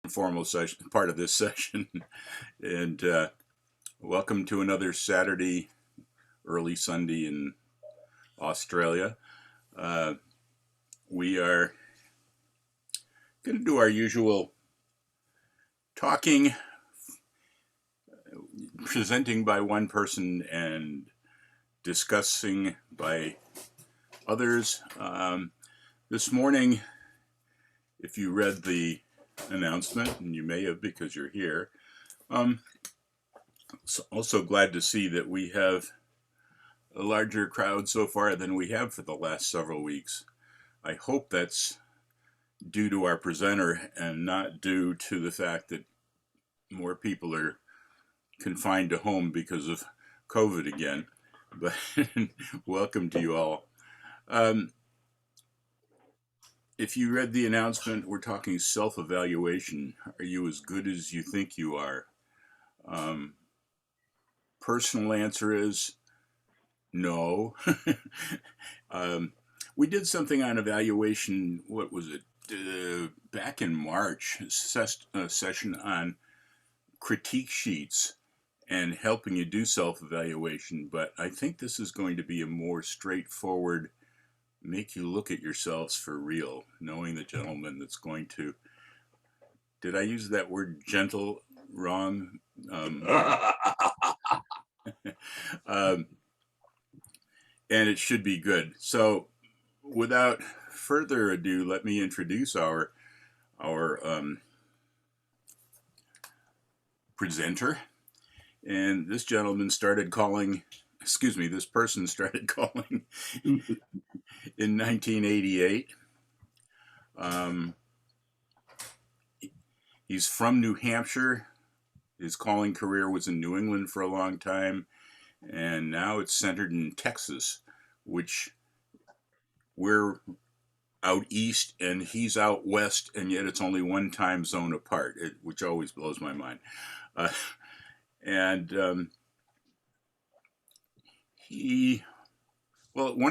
informal session, part of this session, and welcome to another Saturday, early Sunday in Australia. Uh, we are going to do our usual talking, presenting by one person and discussing by others. This morning, if you read the announcement, and you may have because you're here, also glad to see that we have a larger crowd so far than we have for the last several weeks. I hope that's due to our presenter and not due to the fact that more people are confined to home because of COVID again. But welcome to you all. If you read the announcement, we're talking self-evaluation. Are you as good as you think you are? Personal answer is no. We did something on evaluation, what was it, back in March, a session on critique sheets and helping you do self-evaluation, but I think this is going to be a more straightforward, make you look at yourselves for real, knowing the gentleman that's going to, did I use that word gentle wrong? And it should be good. So without further ado, let me introduce our presenter. And this gentleman started calling, this person started calling in 1988. He's from New Hampshire. His calling career was in New England for a long time, and now it's centered in Texas, which we're out east and he's out west, and yet it's only one time zone apart, which always blows my mind. One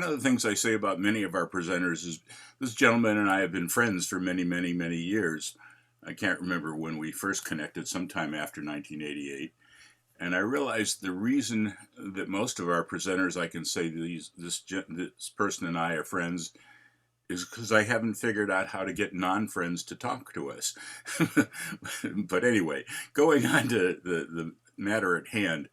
of the things I say about many of our presenters is this gentleman and I have been friends for many, many, many years. I can't remember when we first connected, sometime after 1988. And I realized the reason that most of our presenters, I can say this person and I are friends, is because I haven't figured out how to get non-friends to talk to us. But anyway, going on to the matter at hand,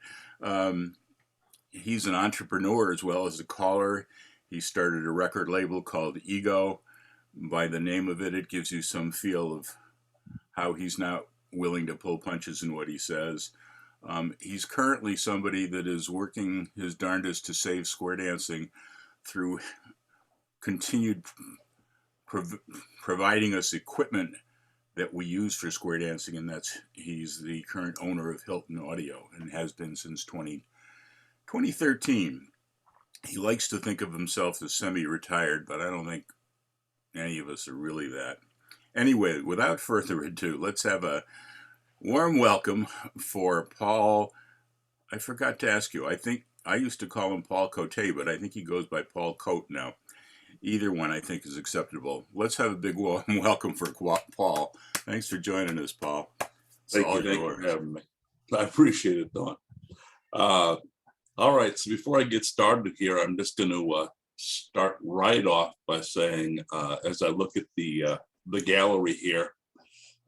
he's an entrepreneur as well as a caller. He started a record label called Ego. By the name of it, it gives you some feel of how he's not willing to pull punches in what he says. He's currently somebody that is working his darndest to save square dancing through continued providing us equipment that we use for square dancing, and he's the current owner of Hilton Audio and has been since 2013. He likes to think of himself as semi-retired, but I don't think any of us are really that. Anyway, without further ado, let's have a warm welcome for Paul. I forgot to ask you. I think I used to call him Paul Cote, but I think he goes by Paul Cote now. Either one I think is acceptable. Let's have a big warm welcome for Paul. Thanks for joining us, Paul. Thank you for having me. I appreciate it, Don. All right, so before I get started here, I'm just going to start right off by saying, as I look at the gallery here,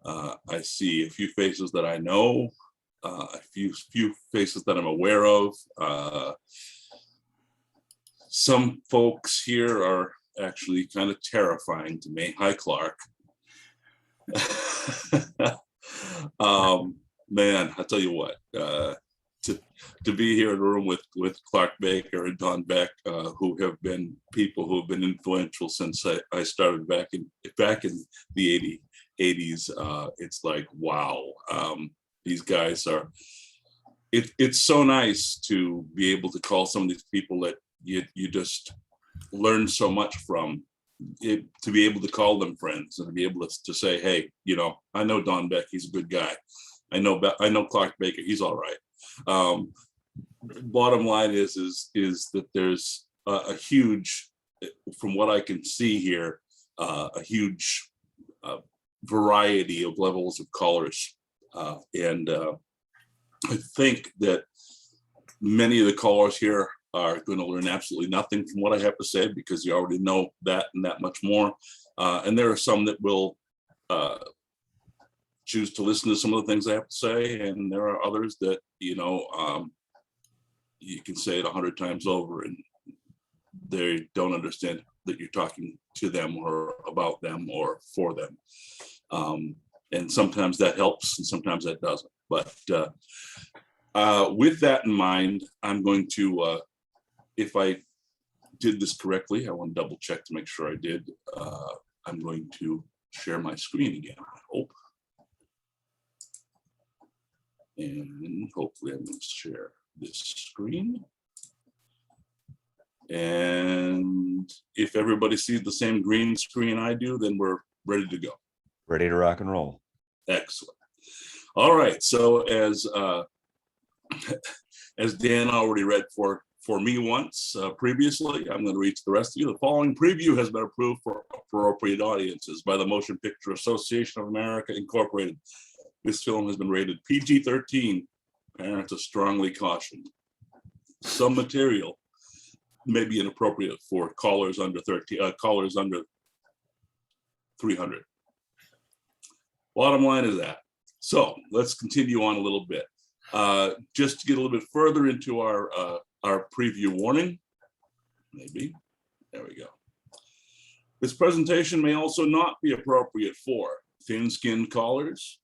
I see a few faces that I know, a few faces that I'm aware of. Some folks here are actually kind of terrifying to me. Hi, Clark. Man, I tell you what, to be here in a room with Clark Baker and Don Beck, who have been people who have been influential since I started back in the 80s. It's like, wow, these guys are. It's so nice to be able to call some of these people that you just learn so much from. To be able to call them friends and to be able to say, hey, I know Don Beck, he's a good guy. I know Clark Baker, he's all right. Bottom line is that there's a huge, from what I can see here, a huge variety of levels of colors. And I think that many of the callers here are going to learn absolutely nothing from what I have to say, because you already know that and that much more. And there are some that will choose to listen to some of the things I have to say, and there are others that, you can say it 100 times over and they don't understand that you're talking to them or about them or for them. And sometimes that helps and sometimes that doesn't. But with that in mind, I'm going to, if I did this correctly, I want to double check to make sure I did. I'm going to share my screen again, I hope. And hopefully I'm going to share this screen. And if everybody sees the same green screen I do, then we're ready to go. Ready to rock and roll. Excellent. All right. So as Dan already read for me once previously, I'm going to read to the rest of you. The following preview has been approved for appropriate audiences by the Motion Picture Association of America, Incorporated. This film has been rated PG-13. Parents are strongly cautioned. Some material may be inappropriate for callers under 300. Bottom line is that. So let's continue on a little bit. Just to get a little bit further into our preview warning, maybe, there we go. This presentation may also not be appropriate for thin-skinned callers,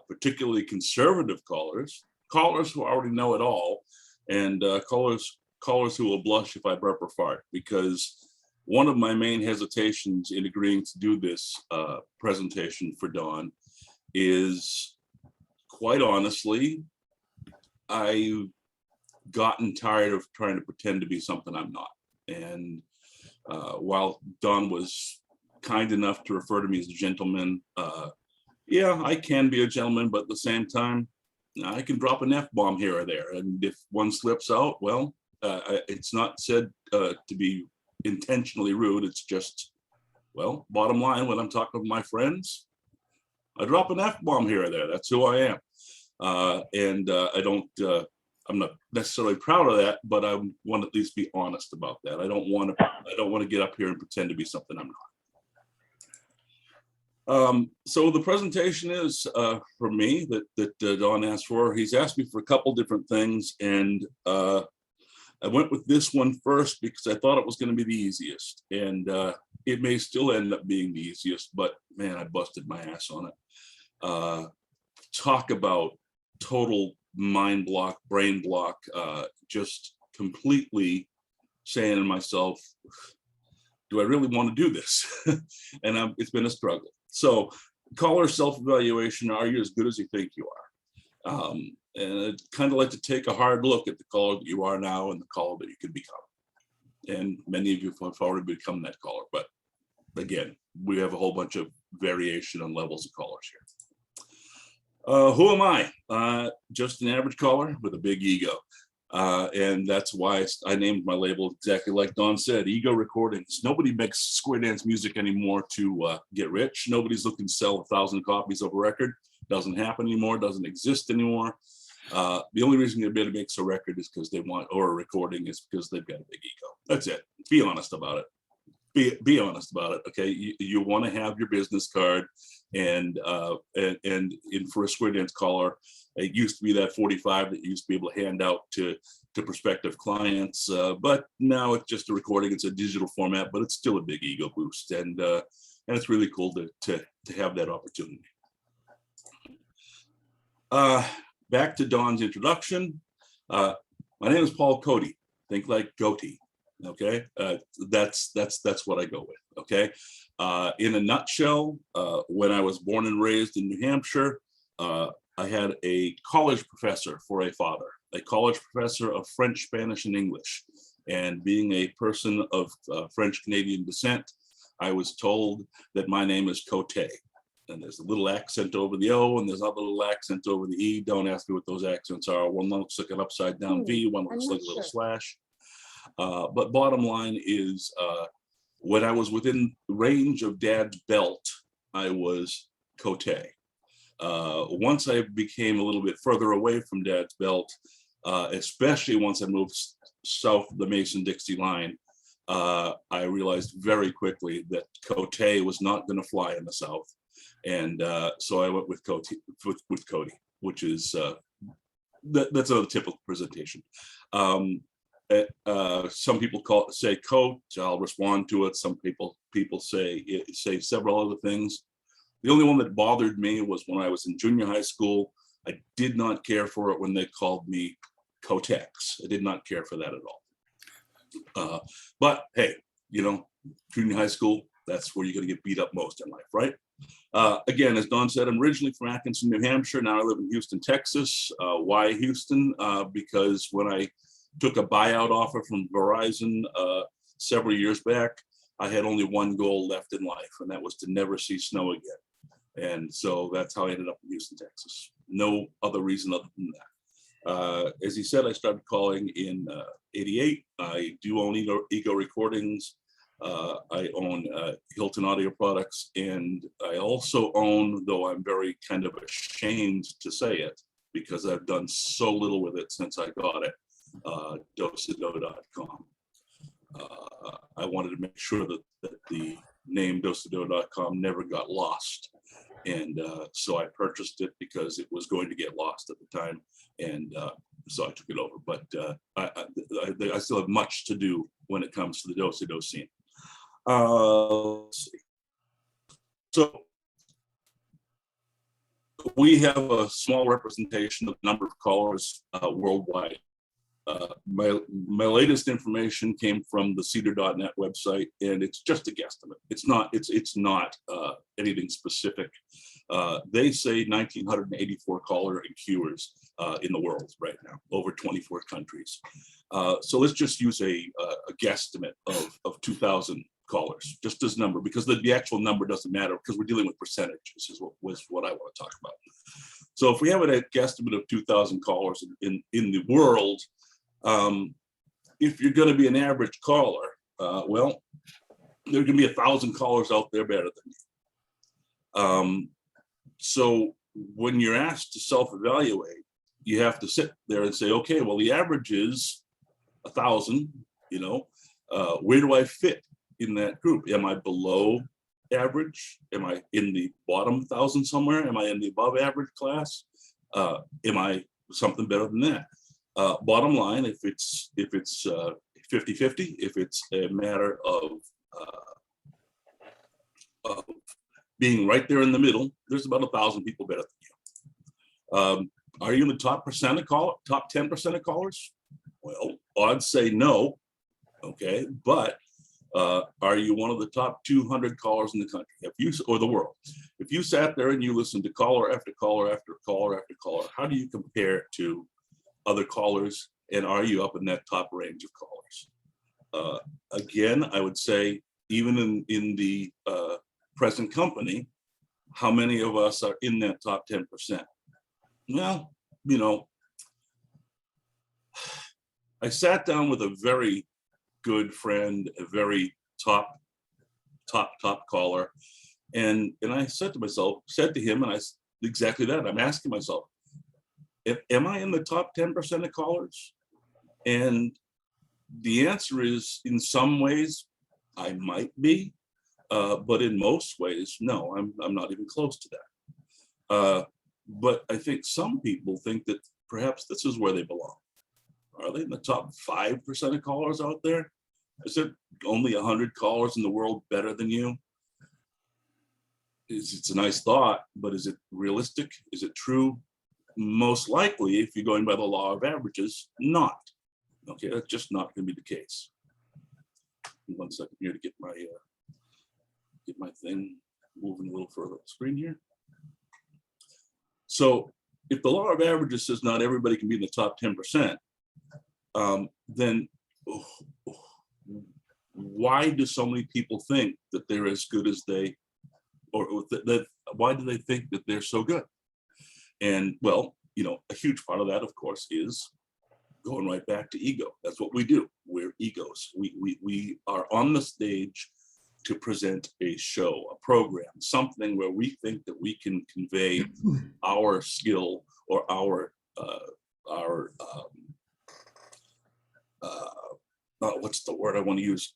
particularly conservative callers who already know it all, and callers who will blush if I burp or fart, because one of my main hesitations in agreeing to do this presentation for Dawn is, quite honestly, I've gotten tired of trying to pretend to be something I'm not. And while Dawn was kind enough to refer to me as a gentleman, yeah, I can be a gentleman, but at the same time, I can drop an F-bomb here or there. And if one slips out, well, it's not said to be intentionally rude. It's just, well, bottom line, when I'm talking with my friends, I drop an F-bomb here or there. That's who I am. And I'm not necessarily proud of that, but I want to at least be honest about that. I don't want to get up here and pretend to be something I'm not. So the presentation is for me that Don asked for. He's asked me for a couple different things, and I went with this one first because I thought it was going to be the easiest, and it may still end up being the easiest, but man, I busted my ass on it. Talk about total mind block, brain block, just completely saying to myself, do I really want to do this? And it's been a struggle. So caller self-evaluation, are you as good as you think you are? And I'd kind of like to take a hard look at the caller that you are now and the caller that you could become. And many of you have already become that caller, but again, we have a whole bunch of variation on levels of callers here. Who am I? Just an average caller with a big ego. And that's why I named my label exactly like Don said, Ego Recordings. Nobody makes square dance music anymore to get rich. Nobody's looking to sell 1,000 copies of a record. Doesn't happen anymore, doesn't exist anymore. The only reason anybody makes a record is because they want, or a recording is because they've got a big ego. That's it. Be honest about it. Be honest about it. Okay, you want to have your business card, and for a square dance caller, it used to be that 45 that you used to be able to hand out to prospective clients, but now it's just a recording. It's a digital format, but it's still a big ego boost, and it's really cool to have that opportunity. Back to Don's introduction. My name is Paul Cote. Think like Cote. Okay, that's what I go with. Okay, in a nutshell, when I was born and raised in New Hampshire, I had a college professor for a father, a college professor of French, Spanish, and English. And being a person of French Canadian descent, I was told that my name is Cote. And there's a little accent over the O, and there's a little accent over the E. Don't ask me what those accents are. One looks like an upside down V, one looks like a little slash. But bottom line is, when I was within range of Dad's belt, I was Cote. Once I became a little bit further away from Dad's belt, especially once I moved south of the Mason-Dixie line, I realized very quickly that Cote was not going to fly in the South. And so I went with Cote, which is, that's a typical presentation. Some people say Cote, I'll respond to it. Some people say several other things. The only one that bothered me was when I was in junior high school. I did not care for it when they called me Cotex. I did not care for that at all. But hey, junior high school, that's where you're going to get beat up most in life, right? Again, as Don said, I'm originally from Atkinson, New Hampshire. Now I live in Houston, Texas. Why Houston? Because when I took a buyout offer from Verizon several years back, I had only one goal left in life, and that was to never see snow again. And so that's how I ended up in Houston, Texas. No other reason other than that. As he said, I started calling in '88. I do own Ego Recordings. I own Hilton Audio Products, and I also own, though I'm very kind of ashamed to say it because I've done so little with it since I got it, dosado.com. I wanted to make sure that the name dosado.com never got lost. And so I purchased it because it was going to get lost at the time. And so I took it over. But I still have much to do when it comes to the Dosado scene. Let's see. So we have a small representation of the number of callers worldwide. My latest information came from the cedar.net website, and it's just a guesstimate. It's not anything specific. They say 1,984 caller and queuers in the world right now, over 24 countries. So let's just use a guesstimate of 2,000 callers, just as number, because the actual number doesn't matter because we're dealing with percentages is what I want to talk about. So if we have a guesstimate of 2,000 callers in the world, if you're going to be an average caller, well, there are going to be 1,000 callers out there better than you. So when you're asked to self-evaluate, you have to sit there and say, okay, well, the average is 1,000, where do I fit in that group? Am I below average? Am I in the bottom 1,000 somewhere? Am I in the above average class? Am I something better than that? Bottom line, if it's 50-50, if it's a matter of being right there in the middle, there's about 1,000 people better than you. Are you in the top 10% of callers? Well, odds say no. Okay, but are you one of the top 200 callers in the country, or the world? If you sat there and you listened to caller after caller after caller after caller, how do you compare it to other callers, and are you up in that top range of callers? Again, I would say, even in the present company, how many of us are in that top 10%? Well, I sat down with a very good friend, a very top caller, and I said to him, and I exactly that. I'm asking myself, am I in the top 10% of callers? And the answer is, in some ways, I might be, but in most ways, no, I'm not even close to that. But I think some people think that perhaps this is where they belong. Are they in the top 5% of callers out there? Is there only 100 callers in the world better than you? It's a nice thought, but is it realistic? Is it true? Most likely, if you're going by the law of averages, not. Okay, that's just not going to be the case. 1 second here to get my thing moving a little further on the screen here. So if the law of averages says not everybody can be in the top 10%, then why do so many people think that they're as good as they, or that why do they think that they're so good? And well, a huge part of that, of course, is going right back to ego. That's what we do. We're egos. We are on the stage to present a show, a program, something where we think that we can convey our skill or our what's the word I want to use?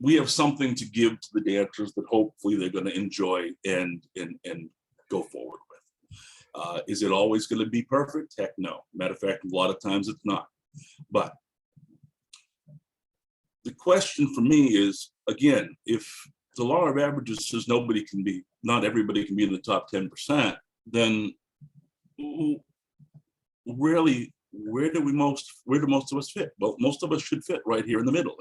We have something to give to the dancers that hopefully they're going to enjoy and go forward with. Is it always going to be perfect? Heck no. Matter of fact, a lot of times it's not. But the question for me is, again, if the law of averages says not everybody can be in the top 10%, then really, where do most of us fit? Well, most of us should fit right here in the middle,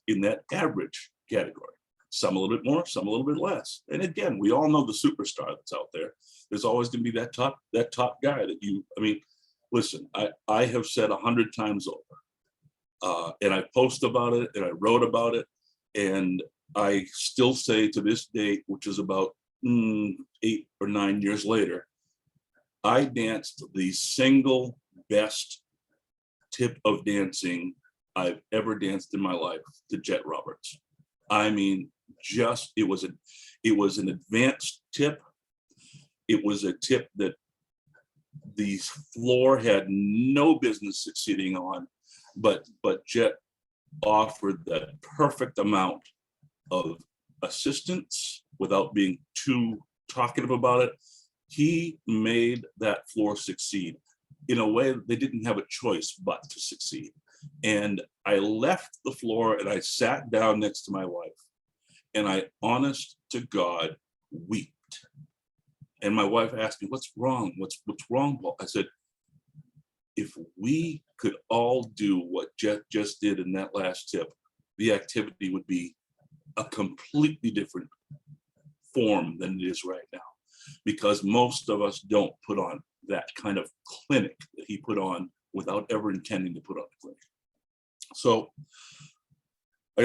in that average category. Some a little bit more, some a little bit less. And again, we all know the superstar that's out there. There's always going to be that top guy listen, I have said 100 times over, and I post about it and I wrote about it, and I still say to this date, which is about 8 or 9 years later, I danced the single best tip of dancing I've ever danced in my life to Jet Roberts. I mean, it was an advanced tip. It was a tip that the floor had no business succeeding on, but Jet offered that perfect amount of assistance without being too talkative about it. He made that floor succeed in a way that they didn't have a choice but to succeed. And I left the floor and I sat down next to my wife and I, honest to God, wept. And my wife asked me, "What's wrong? What's wrong, Paul?" I said, if we could all do what Jet just did in that last tip, the activity would be a completely different form than it is right now, because most of us don't put on that kind of clinic that he put on without ever intending to put on a clinic. So I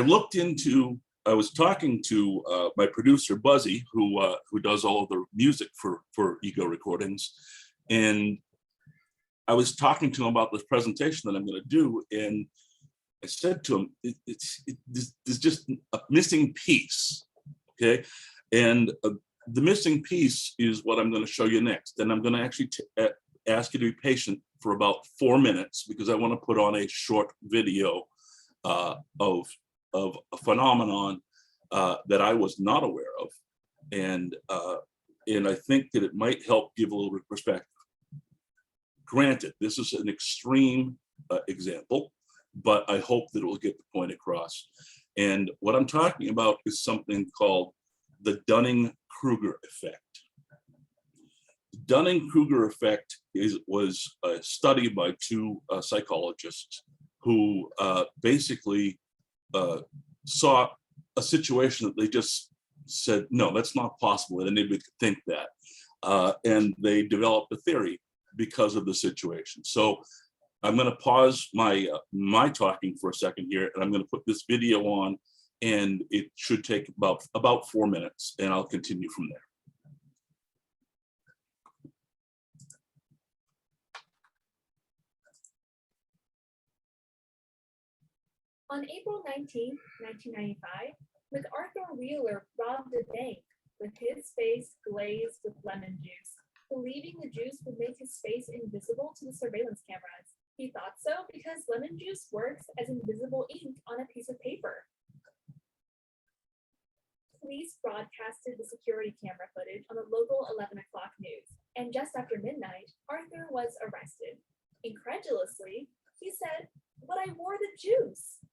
was talking to my producer, Buzzy, who does all of the music for Ego Recordings. And I was talking to him about this presentation that I'm going to do. And I said to him, there's just a missing piece, okay? And the missing piece is what I'm going to show you next. And I'm going to actually ask you to be patient for about 4 minutes, because I want to put on a short video of a phenomenon that I was not aware of. And I think that it might help give a little bit of perspective. Granted, this is an extreme example, but I hope that it will get the point across. And what I'm talking about is something called the Dunning-Kruger Effect. The Dunning-Kruger Effect was a study by two psychologists who basically saw a situation that they just said, no, that's not possible, and anybody could think that. And they developed a theory because of the situation. So I'm going to pause my talking for a second here, and I'm going to put this video on, and it should take about 4 minutes, and I'll continue from there. On April 19, 1995, MacArthur Wheeler robbed a bank with his face glazed with lemon juice, believing the juice would make his face invisible to the surveillance cameras. He thought so because lemon juice works as invisible ink on a piece of paper. Police broadcasted the security camera footage on the local 11 o'clock news, and just after midnight, Arthur was arrested. Incredulously, he said, "But I wore the juice."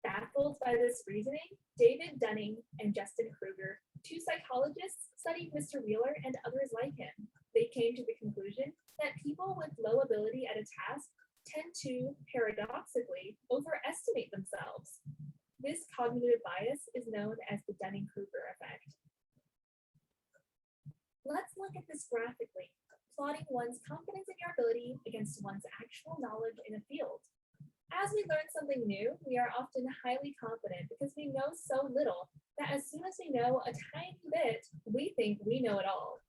Baffled by this reasoning, David Dunning and Justin Kruger, two psychologists, studied Mr. Wheeler and others like him. They came to the conclusion that people with low ability at a task tend to, paradoxically, overestimate themselves. This cognitive bias is known as the Dunning-Kruger Effect. Let's look at this graphically, plotting one's confidence in your ability against one's actual knowledge in a field. As we learn something new, we are often highly confident because we know so little that as soon as we know a tiny bit, we think we know it all.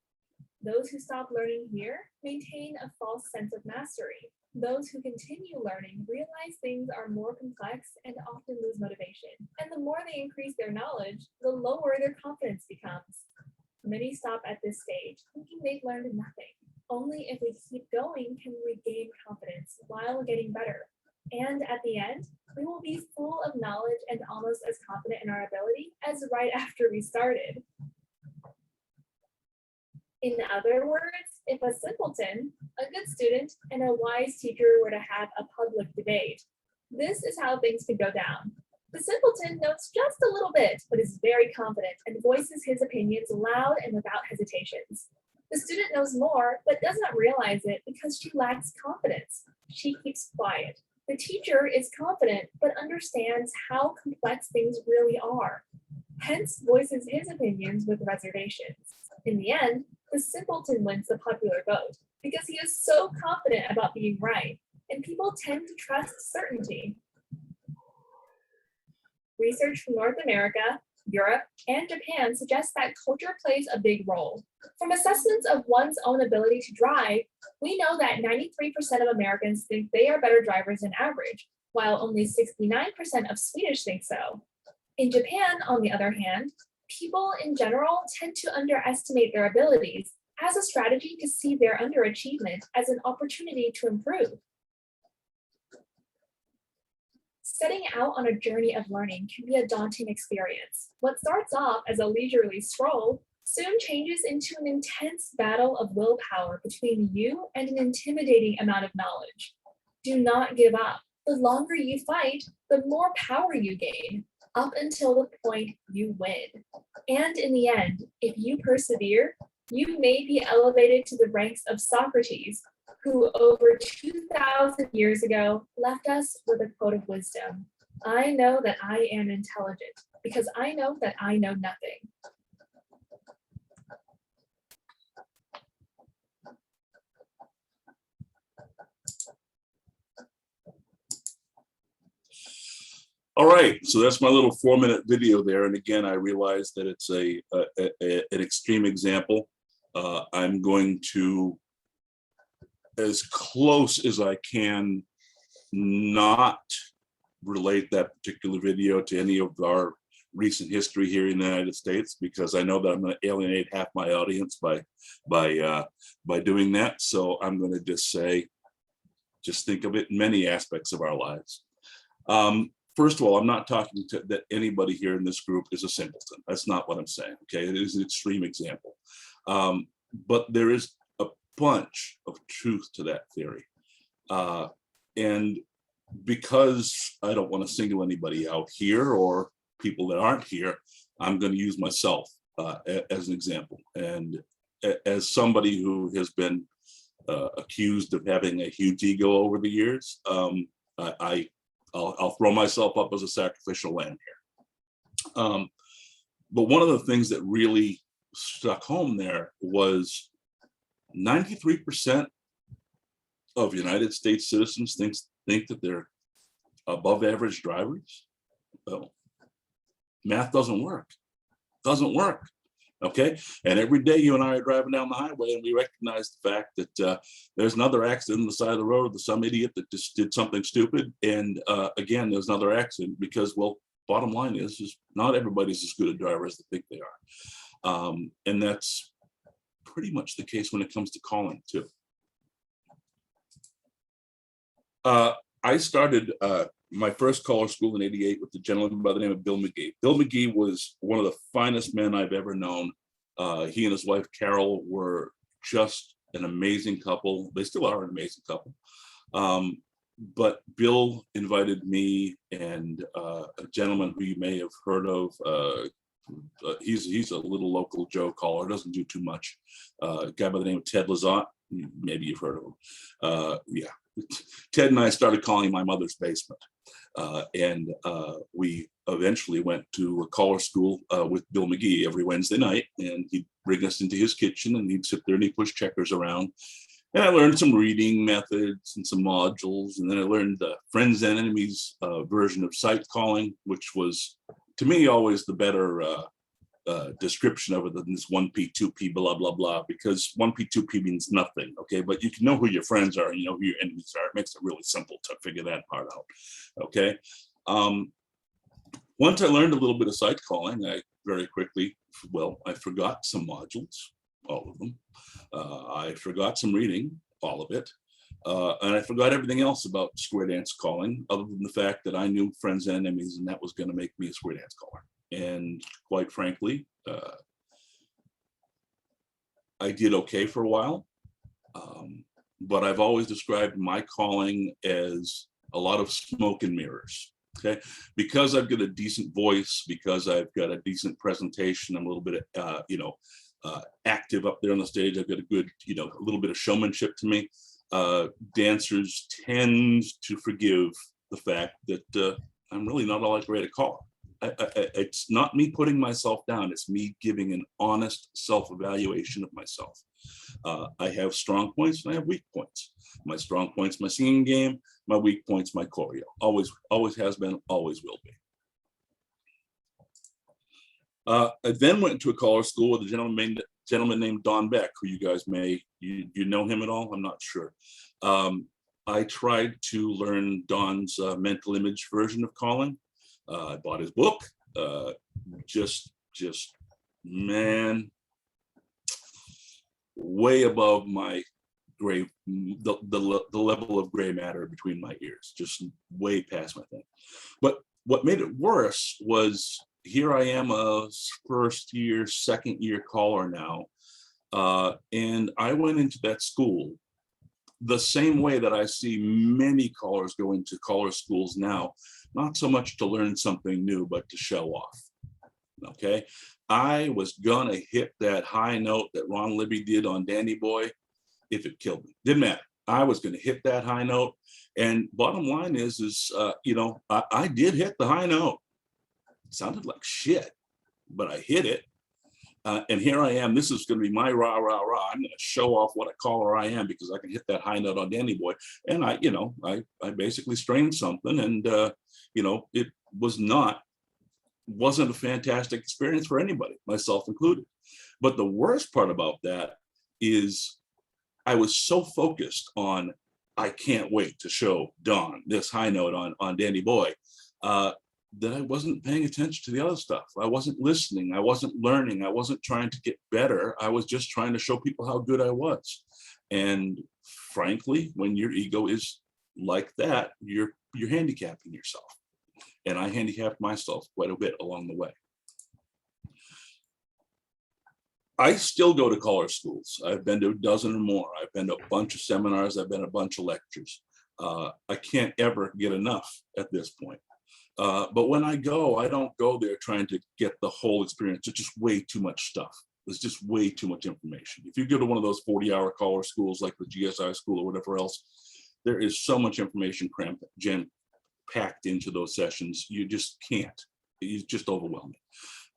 Those who stop learning here maintain a false sense of mastery. Those who continue learning realize things are more complex and often lose motivation. And the more they increase their knowledge, the lower their confidence becomes. Many stop at this stage, thinking they've learned nothing. Only if we keep going can we gain confidence while getting better. And at the end, we will be full of knowledge and almost as confident in our ability as right after we started. In other words, if a simpleton, a good student, and a wise teacher were to have a public debate, this is how things could go down. The simpleton knows just a little bit, but is very confident and voices his opinions loud and without hesitations. The student knows more, but does not realize it because she lacks confidence. She keeps quiet. The teacher is confident, but understands how complex things really are, hence voices his opinions with reservations. In the end, the simpleton wins the popular vote because he is so confident about being right, and people tend to trust certainty. Research from North America, Europe, and Japan suggests that culture plays a big role. From assessments of one's own ability to drive, we know that 93% of Americans think they are better drivers than average, while only 69% of Swedish think so. In Japan, on the other hand, people in general tend to underestimate their abilities as a strategy to see their underachievement as an opportunity to improve. Setting out on a journey of learning can be a daunting experience. What starts off as a leisurely stroll soon changes into an intense battle of willpower between you and an intimidating amount of knowledge. Do not give up. The longer you fight, the more power you gain, up until the point you win. And in the end, if you persevere, you may be elevated to the ranks of Socrates, who over 2,000 years ago left us with a quote of wisdom. I know that I am intelligent because I know that I know nothing. All right, so that's my little 4-minute video there. And again, I realize that it's an extreme example. I'm going to, as close as I can, not relate that particular video to any of our recent history here in the United States, because I know that I'm going to alienate half my audience by doing that. So I'm going to just say, just think of it in many aspects of our lives. First of all, I'm not talking to that anybody here in this group is a simpleton. That's not what I'm saying. Okay, it is an extreme example, but there is a bunch of truth to that theory, and because I don't want to single anybody out here or people that aren't here, I'm going to use myself as an example, and as somebody who has been accused of having a huge ego over the years, I'll throw myself up as a sacrificial lamb here. But one of the things that really struck home there was 93% of United States citizens think that they're above average drivers. Well, math doesn't work. Doesn't work. Okay, and every day you and I are driving down the highway and we recognize the fact that there's another accident on the side of the road with some idiot that just did something stupid. And again, there's another accident because, well, bottom line is not everybody's as good a driver as they think they are. And that's pretty much the case when it comes to calling too. I started my first caller school in '88 with a gentleman by the name of Bill McGee. Bill McGee was one of the finest men I've ever known. He and his wife, Carol, were just an amazing couple. They still are an amazing couple. But Bill invited me and a gentleman who you may have heard of. He's a little local Joe caller, doesn't do too much. A guy by the name of Ted Lazat. Maybe you've heard of him. Yeah. Ted and I started calling my mother's basement, and we eventually went to a caller school with Bill McGee every Wednesday night, and he'd bring us into his kitchen and he'd sit there and he'd push checkers around. And I learned some reading methods and some modules, and then I learned the friends and enemies version of sight calling, which was, to me, always the better description of it than this 1P, 2P, blah, blah, blah, because 1P, 2P means nothing, okay? But you can know who your friends are, you know who your enemies are. It makes it really simple to figure that part out, okay? Once I learned a little bit of sight calling, I very quickly, well, I forgot some modules, all of them. I forgot some reading, all of it. And I forgot everything else about square dance calling, other than the fact that I knew friends and enemies, and that was going to make me a square dance caller. And quite frankly, I did okay for a while. But I've always described my calling as a lot of smoke and mirrors. Okay, because I've got a decent voice, because I've got a decent presentation, I'm a little bit, active up there on the stage. I've got a good, a little bit of showmanship to me. Dancers tend to forgive the fact that I'm really not all that great at calling. It's not me putting myself down. It's me giving an honest self-evaluation of myself. I have strong points and I have weak points. My strong points, my singing game. My weak points, my choreo. Always has been, always will be. I then went to a caller school with a gentleman named Don Beck, who you guys you know him at all? I'm not sure. I tried to learn Don's mental image version of calling. I bought his book. Just man, way above my gray, the level of gray matter between my ears, just way past my thing. But what made it worse was, here I am, a first year, second year caller now. And I went into that school the same way that I see many callers go into caller schools now, not so much to learn something new, but to show off. Okay. I was gonna hit that high note that Ron Libby did on Danny Boy if it killed me. Didn't matter. I was gonna hit that high note. And bottom line is I did hit the high note. It sounded like shit, but I hit it. And here I am. This is going to be my rah, rah, rah. I'm going to show off what a caller I am because I can hit that high note on Danny Boy. And I basically strained something, and it wasn't a fantastic experience for anybody, myself included. But the worst part about that is I was so focused on, I can't wait to show Don this high note on Danny Boy, that I wasn't paying attention to the other stuff. I wasn't listening. I wasn't learning. I wasn't trying to get better. I was just trying to show people how good I was. And frankly, when your ego is like that, you're handicapping yourself. And I handicapped myself quite a bit along the way. I still go to caller schools. I've been to a dozen or more. I've been to a bunch of seminars. I've been to a bunch of lectures. I can't ever get enough at this point. But when I go, I don't go there trying to get the whole experience. It's just way too much stuff. There's just way too much information. If you go to one of those 40-hour caller schools like the GSI school or whatever else, there is so much information packed into those sessions. You just can't. It's just overwhelming.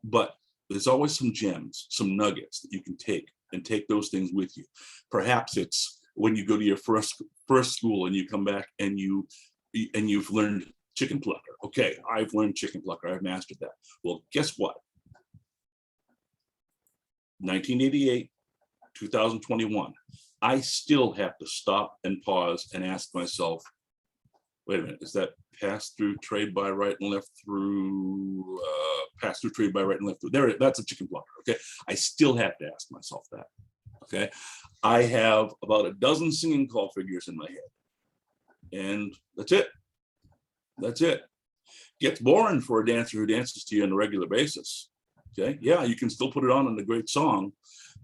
But there's always some gems, some nuggets that you can take and take those things with you. Perhaps it's when you go to your first school and you come back and you've learned chicken plucker. Okay, I've learned chicken plucker. I've mastered that. Well, guess what? 1988, 2021, I still have to stop and pause and ask myself, wait a minute, is that pass through trade by right and left through, pass through trade by right and left through? There, that's a chicken plucker, okay? I still have to ask myself that, okay? I have about a dozen singing call figures in my head, and that's it. That's it. Gets boring for a dancer who dances to you on a regular basis. Okay, yeah, you can still put it on a great song,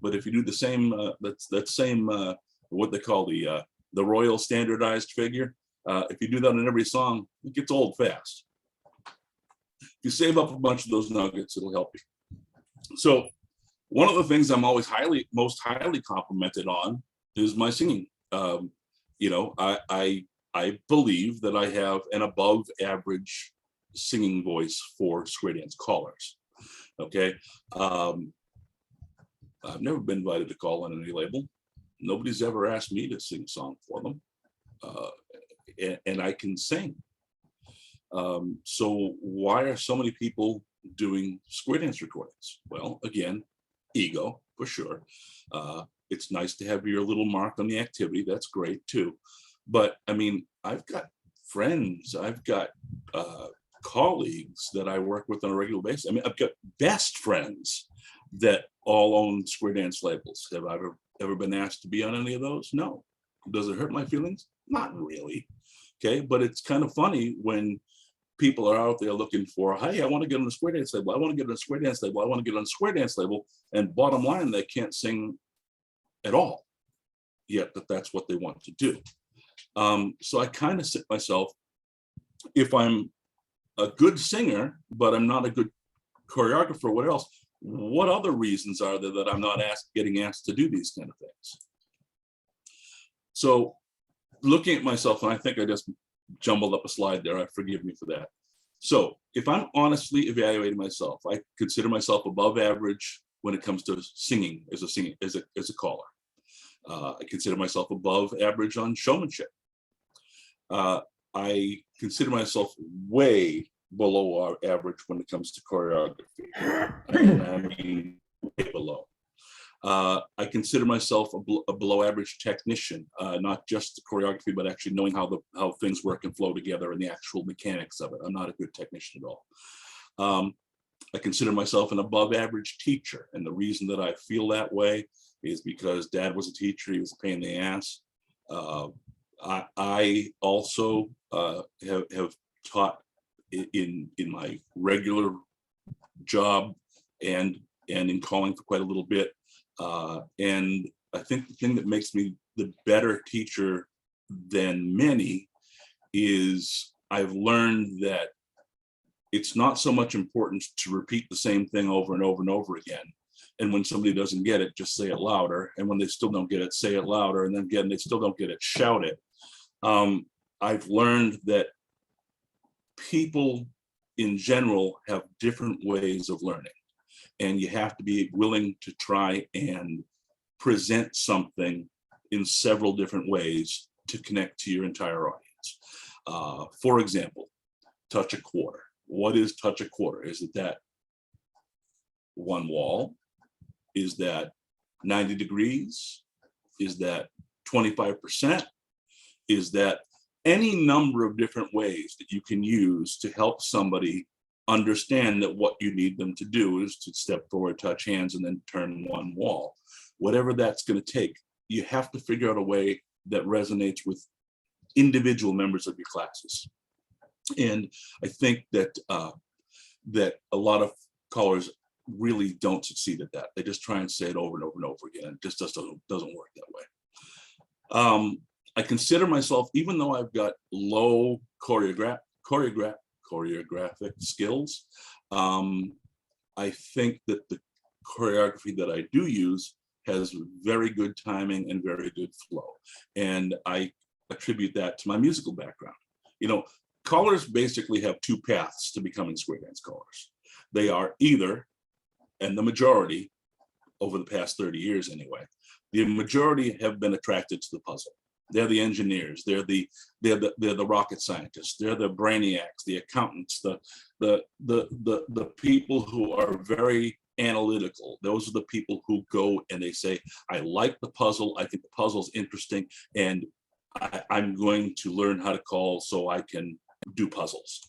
but if you do the same, that same what they call the royal standardized figure, if you do that in every song, it gets old fast. If you save up a bunch of those nuggets, it'll help you. So, one of the things I'm always most highly complimented on is my singing. I believe that I have an above average singing voice for square dance callers. Okay. I've never been invited to call on any label. Nobody's ever asked me to sing a song for them. And I can sing. So why are so many people doing square dance recordings? Well, again, ego for sure. It's nice to have your little mark on the activity. That's great too. But I mean, I've got friends, I've got colleagues that I work with on a regular basis. I mean, I've got best friends that all own square dance labels. Have I ever been asked to be on any of those? No. Does it hurt my feelings? Not really. Okay, but it's kind of funny when people are out there looking for, hey, I want to get on a square dance label. I want to get on a square dance label. I want to get on a square dance label. And bottom line, they can't sing at all, yet that's what they want to do. So I kind of sit myself, if I'm a good singer, but I'm not a good choreographer, what else? What other reasons are there that I'm not getting asked to do these kind of things? So looking at myself, and I think I just jumbled up a slide there, forgive me for that. So if I'm honestly evaluating myself, I consider myself above average when it comes to singing as a caller. I consider myself above average on showmanship. I consider myself way below our average when it comes to choreography. I mean, way below. I consider myself a below average technician, not just the choreography, but actually knowing how things work and flow together and the actual mechanics of it. I'm not a good technician at all. I consider myself an above average teacher. And the reason that I feel that way is because Dad was a teacher. He was a pain in the ass. I also have taught in my regular job and in calling for quite a little bit. And I think the thing that makes me the better teacher than many is I've learned that it's not so much important to repeat the same thing over and over and over again. And when somebody doesn't get it, just say it louder. And when they still don't get it, say it louder. And then again, they still don't get it, shout it. I've learned that people in general have different ways of learning. And you have to be willing to try and present something in several different ways to connect to your entire audience. For example, touch a quarter. What is touch a quarter? Is it that one wall? Is that 90 degrees? Is that 25%? Is that any number of different ways that you can use to help somebody understand that what you need them to do is to step forward, touch hands, and then turn one wall. Whatever that's going to take, you have to figure out a way that resonates with individual members of your classes. And I think that that a lot of callers really don't succeed at that. They just try and say it over and over and over again, and it just doesn't work that way. I consider myself, even though I've got low choreographic skills, I think that the choreography that I do use has very good timing and very good flow. And I attribute that to my musical background. You know, callers basically have two paths to becoming square dance callers. They are either, and the majority over the past 30 years anyway, the majority have been attracted to the puzzle. They're the engineers, they're the rocket scientists, they're the brainiacs, the accountants, the people who are very analytical. Those are the people who go and they say, I like the puzzle, I think the puzzle's interesting, and I'm going to learn how to call so I can do puzzles.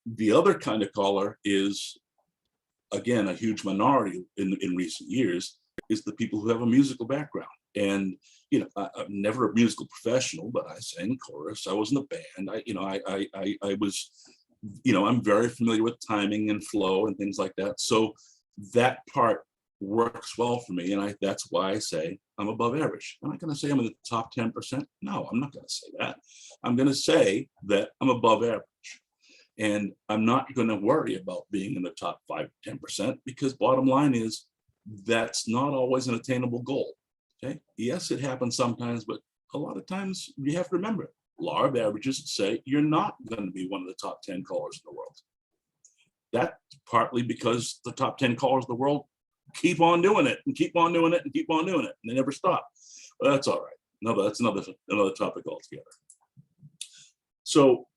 The other kind of caller is, again, a huge minority in recent years, is the people who have a musical background. And you know, I'm never a musical professional, but I sang chorus. I was in a band. I was, you know, I'm very familiar with timing and flow and things like that. So that part works well for me, and that's why I say I'm above average. Am I going to say I'm in the top 10%? No, I'm not going to say that. I'm going to say that I'm above average, and I'm not going to worry about being in the top 5 to 10% because bottom line is that's not always an attainable goal. Okay. Yes, it happens sometimes, but a lot of times you have to remember, law of averages say you're not going to be one of the top 10 callers in the world. That's partly because the top 10 callers in the world keep on doing it and keep on doing it and keep on doing it, and they never stop. But that's all right. No, that's another topic altogether. So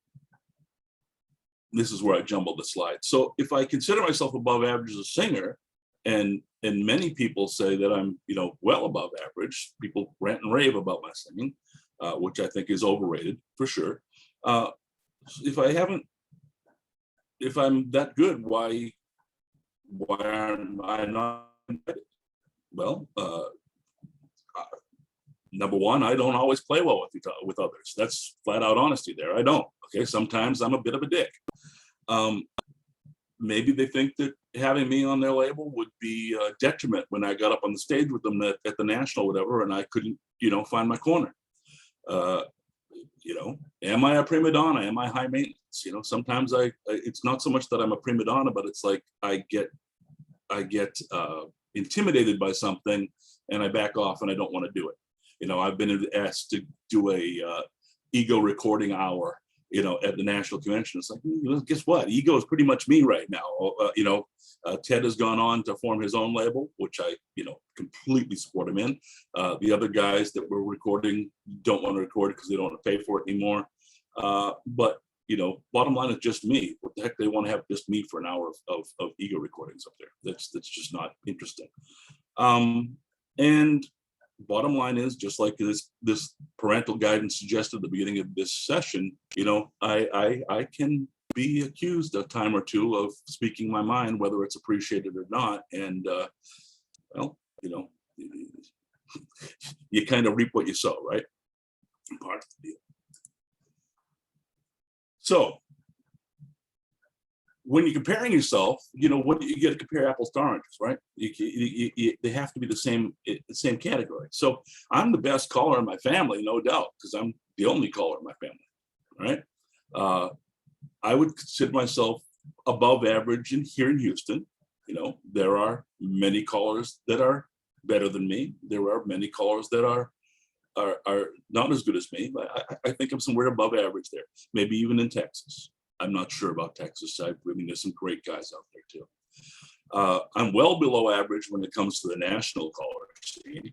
this is where I jumbled the slide. So if I consider myself above average as a singer, and many people say that I'm, well above average, people rant and rave about my singing, which I think is overrated for sure. If I'm that good, why aren't I not invited? Well, number one, I don't always play well with others. That's flat out honesty there. I don't. Okay, sometimes I'm a bit of a dick. Maybe they think that having me on their label would be a detriment when I got up on the stage with them at the national, whatever, and I couldn't, find my corner. Am I a prima donna? Am I high maintenance? Sometimes it's not so much that I'm a prima donna, but it's like I get intimidated by something and I back off and I don't want to do it. I've been asked to do a ego recording hour, at the national convention. It's like, guess what? Ego is pretty much me right now. Ted has gone on to form his own label, which I, completely support him in. The other guys that were recording don't want to record it because they don't want to pay for it anymore. But bottom line is just me. What the heck they want to have just me for an hour of ego recordings up there? That's just not interesting. And bottom line is, just like this parental guidance suggested at the beginning of this session, I can be accused a time or two of speaking my mind, whether it's appreciated or not. And you kind of reap what you sow, right? Part of the deal. So when you're comparing yourself, what you got to compare apples to oranges, right? They have to be the same category. So I'm the best caller in my family, no doubt, because I'm the only caller in my family, right? I would consider myself above average here in Houston. There are many callers that are better than me. There are many callers that are not as good as me. I think I'm somewhere above average there, maybe even in Texas. I'm not sure about Texas. There's some great guys out there too. I'm well below average when it comes to the national caller scene.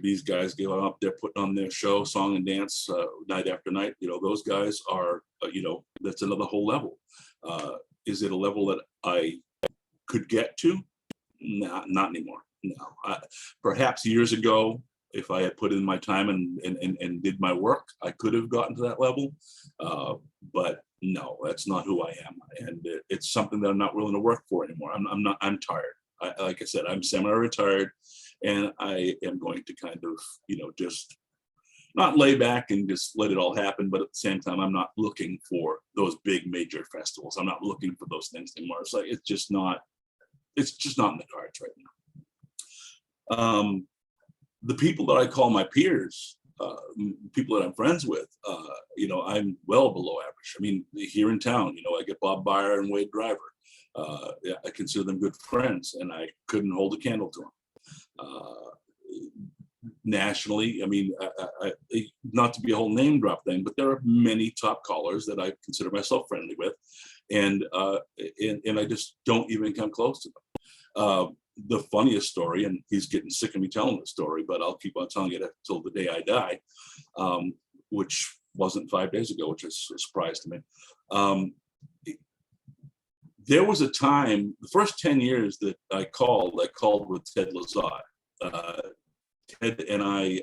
These guys get up there putting on their show, song and dance, night after night. Those guys are, that's another whole level. Is it a level that I could get to? Not anymore. No. Perhaps years ago, if I had put in my time and did my work, I could have gotten to that level. But no, that's not who I am. And it's something that I'm not willing to work for anymore. I'm tired. Like I said, I'm semi-retired, and I am going to kind of, just not lay back and just let it all happen. But at the same time, I'm not looking for those big major festivals. I'm not looking for those things anymore. It's like, it's just not in the cards right now. The people that I call my peers, people that I'm friends with, I'm well below average. I mean, here in town, I get Bob Byer and Wade Driver. I consider them good friends, and I couldn't hold a candle to them. Nationally, I mean, not to be a whole name drop thing, but there are many top callers that I consider myself friendly with, and I just don't even come close to them. The funniest story, and he's getting sick of me telling the story, but I'll keep on telling it until the day I die, which wasn't 5 days ago, which is a surprise to me. There was a time, the first 10 years that I called with Ted Lizotte. Ted and I,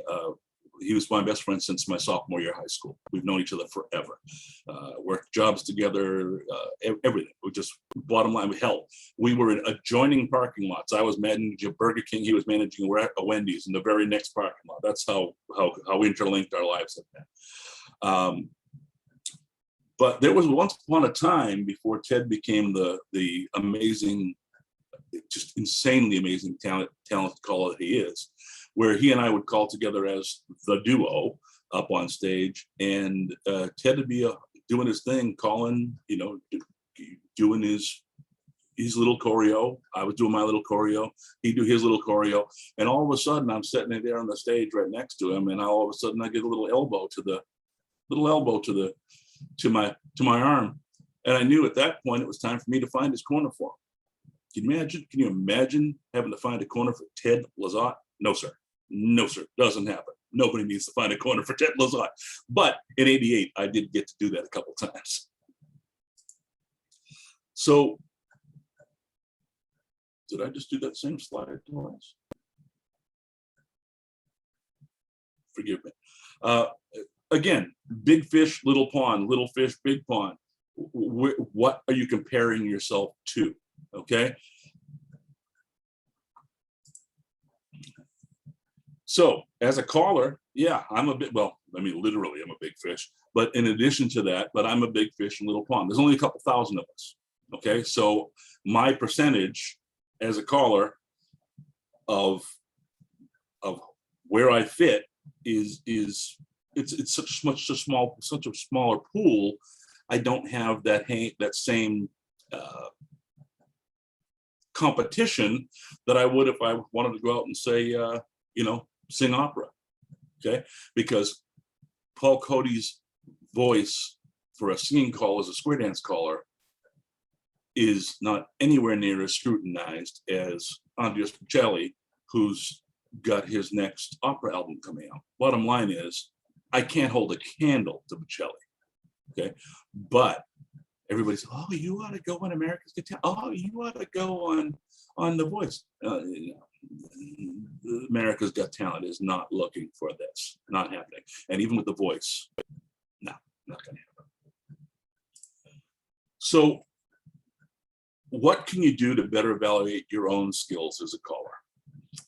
he was my best friend since my sophomore year of high school. We've known each other forever. Worked jobs together, everything. We just, bottom line, hell, we were in adjoining parking lots. I was managing Burger King. He was managing a Wendy's in the very next parking lot. That's how interlinked our lives have been. But there was once upon a time before Ted became the amazing, just insanely amazing talented caller that he is, where he and I would call together as the duo up on stage, and Ted would be doing his thing, calling, doing his little choreo. I was doing my little choreo. He'd do his little choreo, and all of a sudden I'm sitting there on the stage right next to him, and all of a sudden I get a little elbow to my arm, and I knew at that point it was time for me to find his corner for him. Can you imagine having to find a corner for Ted Lizotte? No, sir. Doesn't happen. Nobody needs to find a corner for Ted Lizotte. But in '88, I did get to do that a couple times. So did I just do that same slide twice? Forgive me. Again, big fish, little pond, little fish, big pond. What are you comparing yourself to? Okay. So as a caller, yeah, I'm a bit, well, I mean, literally I'm a big fish, but in addition to that, but I'm a big fish in little pond. There's only a couple thousand of us. Okay. So my percentage as a caller of where I fit is it's such a smaller pool. I don't have that same competition that I would if I wanted to go out and say, you know, sing opera. Okay, because Paul Cote's voice for a singing call as a square dance caller is not anywhere near as scrutinized as Andres Bocelli, who's got his next opera album coming out. Bottom line is, I can't hold a candle to Bocelli. Okay, but everybody's, oh, you ought to go on America's Got Talent. Oh, you ought to go on The Voice. America's Got Talent is not looking for this, not happening. And even with The Voice, no, not going to happen. So what can you do to better evaluate your own skills as a caller?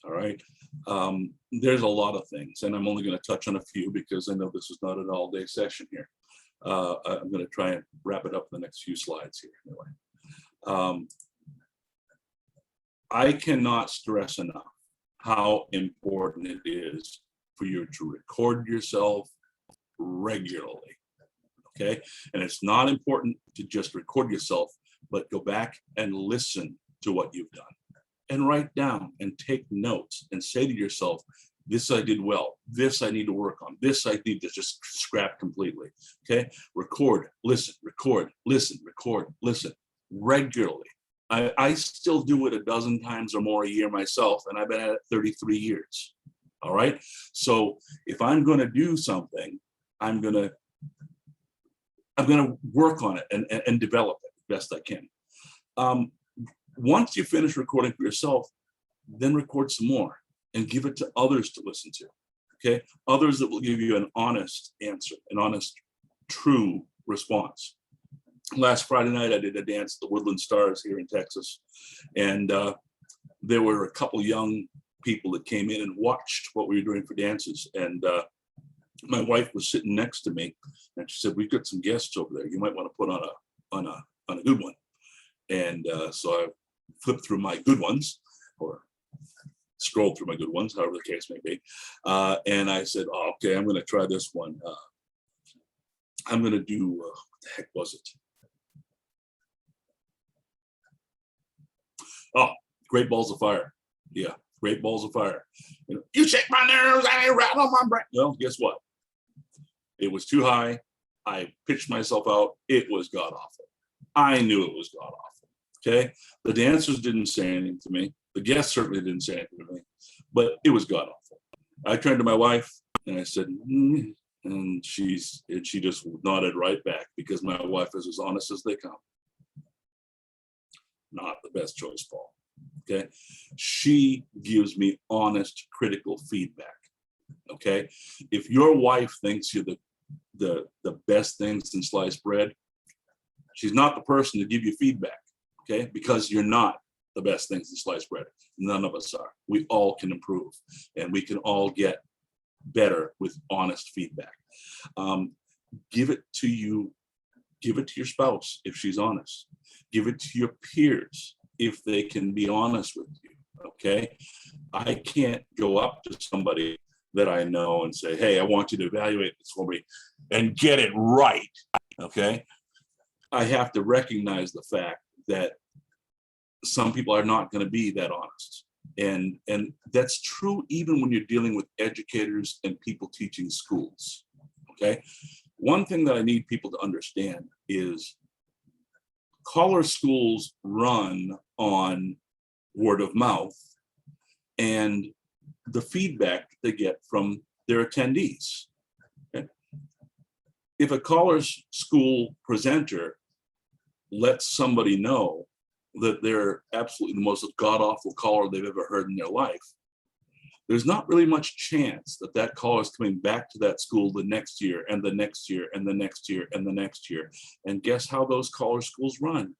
All right. There's a lot of things, and I'm only going to touch on a few because I know this is not an all-day session here. I'm going to try and wrap it up in the next few slides here. Anyway, I cannot stress enough how important it is for you to record yourself regularly. Okay, and it's not important to just record yourself, but go back and listen to what you've done and write down and take notes and say to yourself, this I did well, this I need to work on, this I need to just scrap completely. Okay, record, listen, record, listen, record, listen regularly. I still do it a dozen times or more a year myself, and I've been at it 33 years. All right, so if I'm going to do something, I'm going to work on it and develop it best I can. Once you finish recording for yourself, then record some more and give it to others to listen to. Okay, others that will give you an honest answer, an honest, true response. Last Friday night, I did a dance at the Woodland Stars here in Texas, and there were a couple young people that came in and watched what we were doing for dances. And my wife was sitting next to me, and she said, "We've got some guests over there. You might want to put on a good one." And so I flipped through my good ones, or scrolled through my good ones, however the case may be. And I said, oh, okay, I'm going to try this one. I'm going to do, what the heck was it? Oh, Great Balls of Fire. Yeah, Great Balls of Fire. You know, you shake my nerves and I rattle my brain. Well, guess what? It was too high. I pitched myself out. It was god awful. I knew it was god awful. Okay. The dancers didn't say anything to me. The guests certainly didn't say anything to me, but it was god awful. I turned to my wife and I said, and she just nodded right back, because my wife is as honest as they come. Not the best choice, Paul. Okay. She gives me honest, critical feedback. Okay. If your wife thinks you're the best thing since sliced bread, she's not the person to give you feedback. Okay. Because you're not the best things in sliced bread. None of us are. We all can improve, and we can all get better with honest feedback. Give it to you. Give it to your spouse if she's honest. Give it to your peers if they can be honest with you. Okay. I can't go up to somebody that I know and say, hey, I want you to evaluate this for me and get it right. Okay. I have to recognize the fact that some people are not going to be that honest. And that's true even when you're dealing with educators and people teaching schools. Okay. One thing that I need people to understand is caller schools run on word of mouth and the feedback they get from their attendees. Okay? If a caller's school presenter lets somebody know that they're absolutely the most god-awful caller they've ever heard in their life, there's not really much chance that that caller is coming back to that school the next year and the next year and the next year and the next year. And guess how those caller schools run?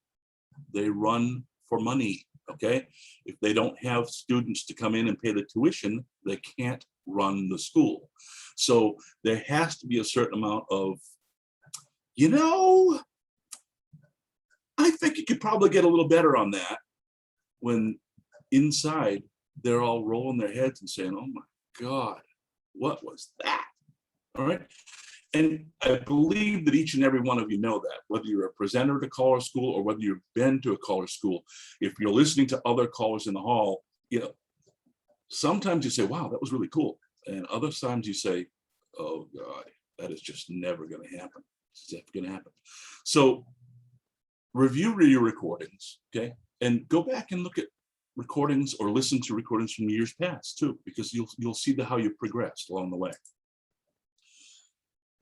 They run for money, okay? If they don't have students to come in and pay the tuition, they can't run the school. So there has to be a certain amount of, you know, I think you could probably get a little better on that, when inside they're all rolling their heads and saying, oh my God, what was that? All right. And I believe that each and every one of you know that, whether you're a presenter at a caller school or whether you've been to a caller school. If you're listening to other callers in the hall, you know, sometimes you say, wow, that was really cool. And other times you say, oh God, that is just never going to happen. It's never going to happen. So review your recordings, okay? And go back and look at recordings or listen to recordings from years past too, because you'll see how you progressed along the way.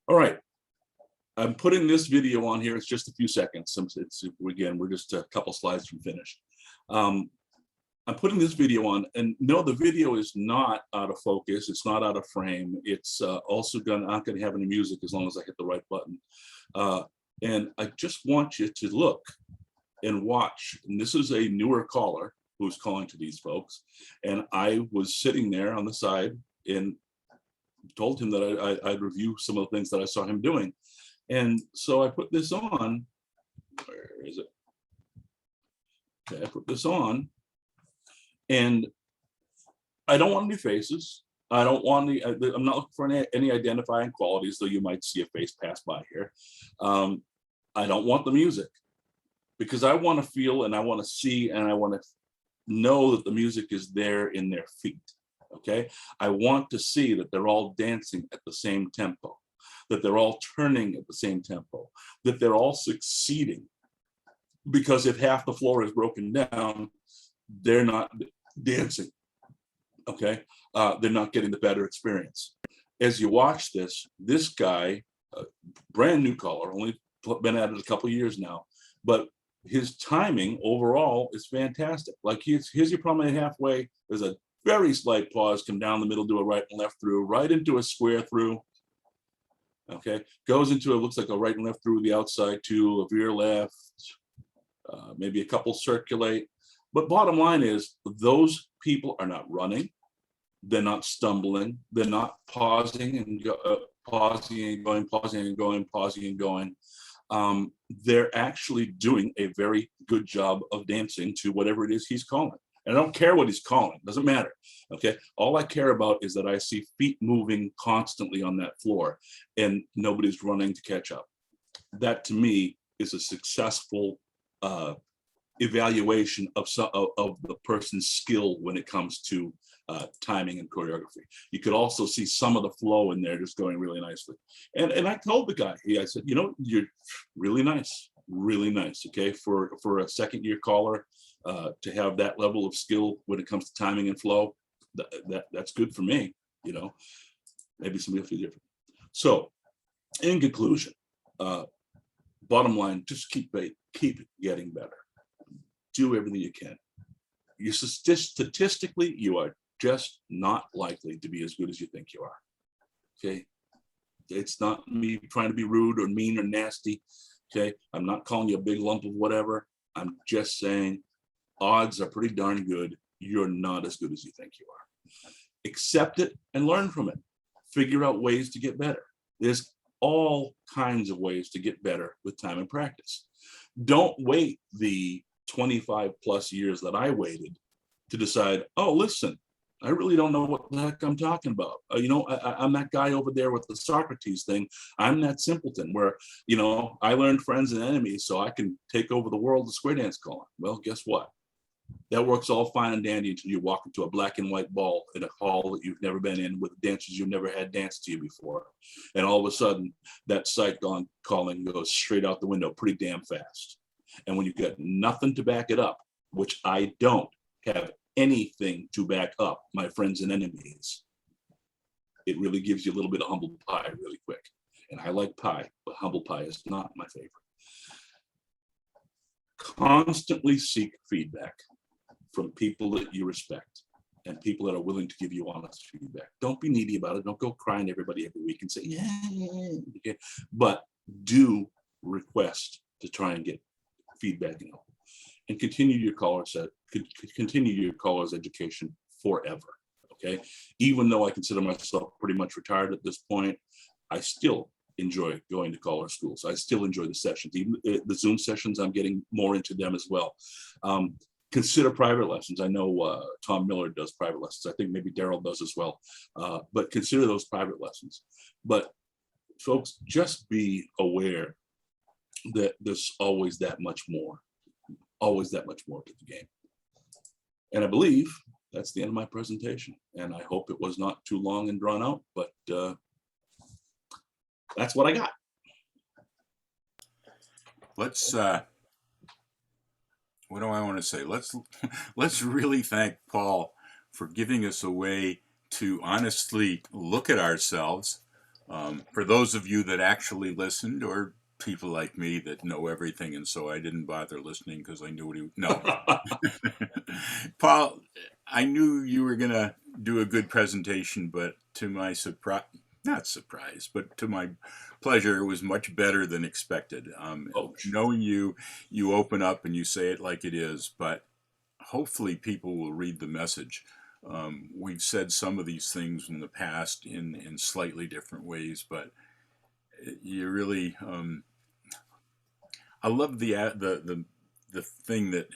All right, I'm putting this video on here. It's just a few seconds. Again, we're just a couple slides from finished. I'm putting this video on, and no, the video is not out of focus. It's not out of frame. It's also not going to have any music as long as I hit the right button. And I just want you to look and watch. And this is a newer caller who's calling to these folks. And I was sitting there on the side and told him that I'd review some of the things that I saw him doing. And so I put this on. Where is it? Okay, I put this on. And I don't want any faces. I don't want any, I'm not looking for any identifying qualities, though you might see a face pass by here. I don't want the music, because I want to feel and I want to see and I want to know that the music is there in their feet. Okay, I want to see that they're all dancing at the same tempo, that they're all turning at the same tempo, that they're all succeeding. Because if half the floor is broken down, they're not dancing. Okay, they're not getting the better experience. As you watch this guy, brand new caller, only been at it a couple of years now, but his timing overall is fantastic. Like here's your probably halfway. There's a very slight pause, come down the middle, do a right and left through, right into a square through. Okay, goes into it, looks like a right and left through the outside too, a veer left, maybe a couple circulate. But bottom line is, those people are not running, they're not stumbling, they're not pausing and pausing and going, pausing and going, pausing and going. They're actually doing a very good job of dancing to whatever it is he's calling. And I don't care what he's calling, doesn't matter. Okay, all I care about is that I see feet moving constantly on that floor and nobody's running to catch up. That to me is a successful evaluation of the person's skill when it comes to timing and choreography. You could also see some of the flow in there just going really nicely. And I told the guy, I said, you know, you're really nice, okay, for a second year caller to have that level of skill when it comes to timing and flow. That's good for me, you know. Maybe somebody will feel different. So in conclusion, bottom line, just keep getting better. Do everything you can. You statistically, you are just not likely to be as good as you think you are. Okay, it's not me trying to be rude or mean or nasty. Okay, I'm not calling you a big lump of whatever. I'm just saying odds are pretty darn good you're not as good as you think you are. Accept it and learn from it. Figure out ways to get better. There's all kinds of ways to get better with time and practice. Don't wait the 25 plus years that I waited to decide, oh, listen, I really don't know what the heck I'm talking about. You know, I'm that guy over there with the Socrates thing. I'm that simpleton where, you know, I learned friends and enemies so I can take over the world of square dance calling. Well, guess what? That works all fine and dandy until you walk into a black and white ball in a hall that you've never been in with dancers you've never had dance to you before. And all of a sudden, that sight calling goes straight out the window pretty damn fast. And when you get nothing to back it up, which I don't have anything to back up my friends and enemies, it really gives you a little bit of humble pie really quick. And I like pie, but humble pie is not my favorite. Constantly seek feedback from people that you respect and people that are willing to give you honest feedback. Don't be needy about it. Don't go crying to everybody every week and say, yeah. But do request to try and get feedback, and continue your continue your college education forever. Okay. Even though I consider myself pretty much retired at this point, I still enjoy going to college schools. I still enjoy the sessions, even the Zoom sessions. I'm getting more into them as well. Consider private lessons. I know Tom Miller does private lessons. I think maybe Daryl does as well. But consider those private lessons. But folks, just be aware that there's always that much more to the game. And I believe that's the end of my presentation. And I hope it was not too long and drawn out, but that's what I got. Let's what do I want to say? Let's really thank Paul for giving us a way to honestly look at ourselves. For those of you that actually listened, or people like me that know everything, and so I didn't bother listening because I knew what he. No, Paul, I knew you were gonna do a good presentation, but to my surprise, not surprise, but to my pleasure, it was much better than expected. Knowing you open up and you say it like it is, but hopefully people will read the message. We've said some of these things in the past in slightly different ways, but you really, I love the thing that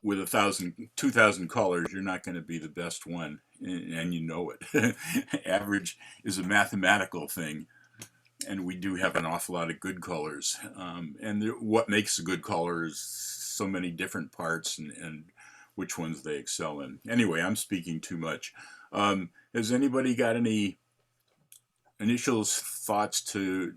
with 2,000 callers, you're not going to be the best one, and you know it. Average is a mathematical thing, and we do have an awful lot of good callers. And what makes a good caller is so many different parts and which ones they excel in. Anyway, I'm speaking too much. Has anybody got any initial thoughts to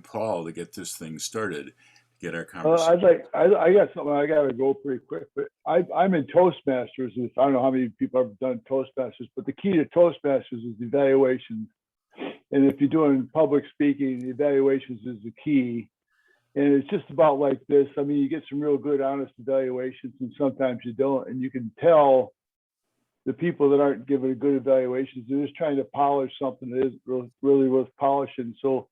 Paul to get this thing started? Get our conversation. I got something. I got to go pretty quick, but I'm in Toastmasters. I don't know how many people have done Toastmasters, but the key to Toastmasters is evaluations. And if you're doing public speaking, evaluations is the key. And it's just about like this. I mean, you get some real good, honest evaluations, and sometimes you don't. And you can tell the people that aren't giving good evaluations, they're just trying to polish something that isn't really worth polishing. So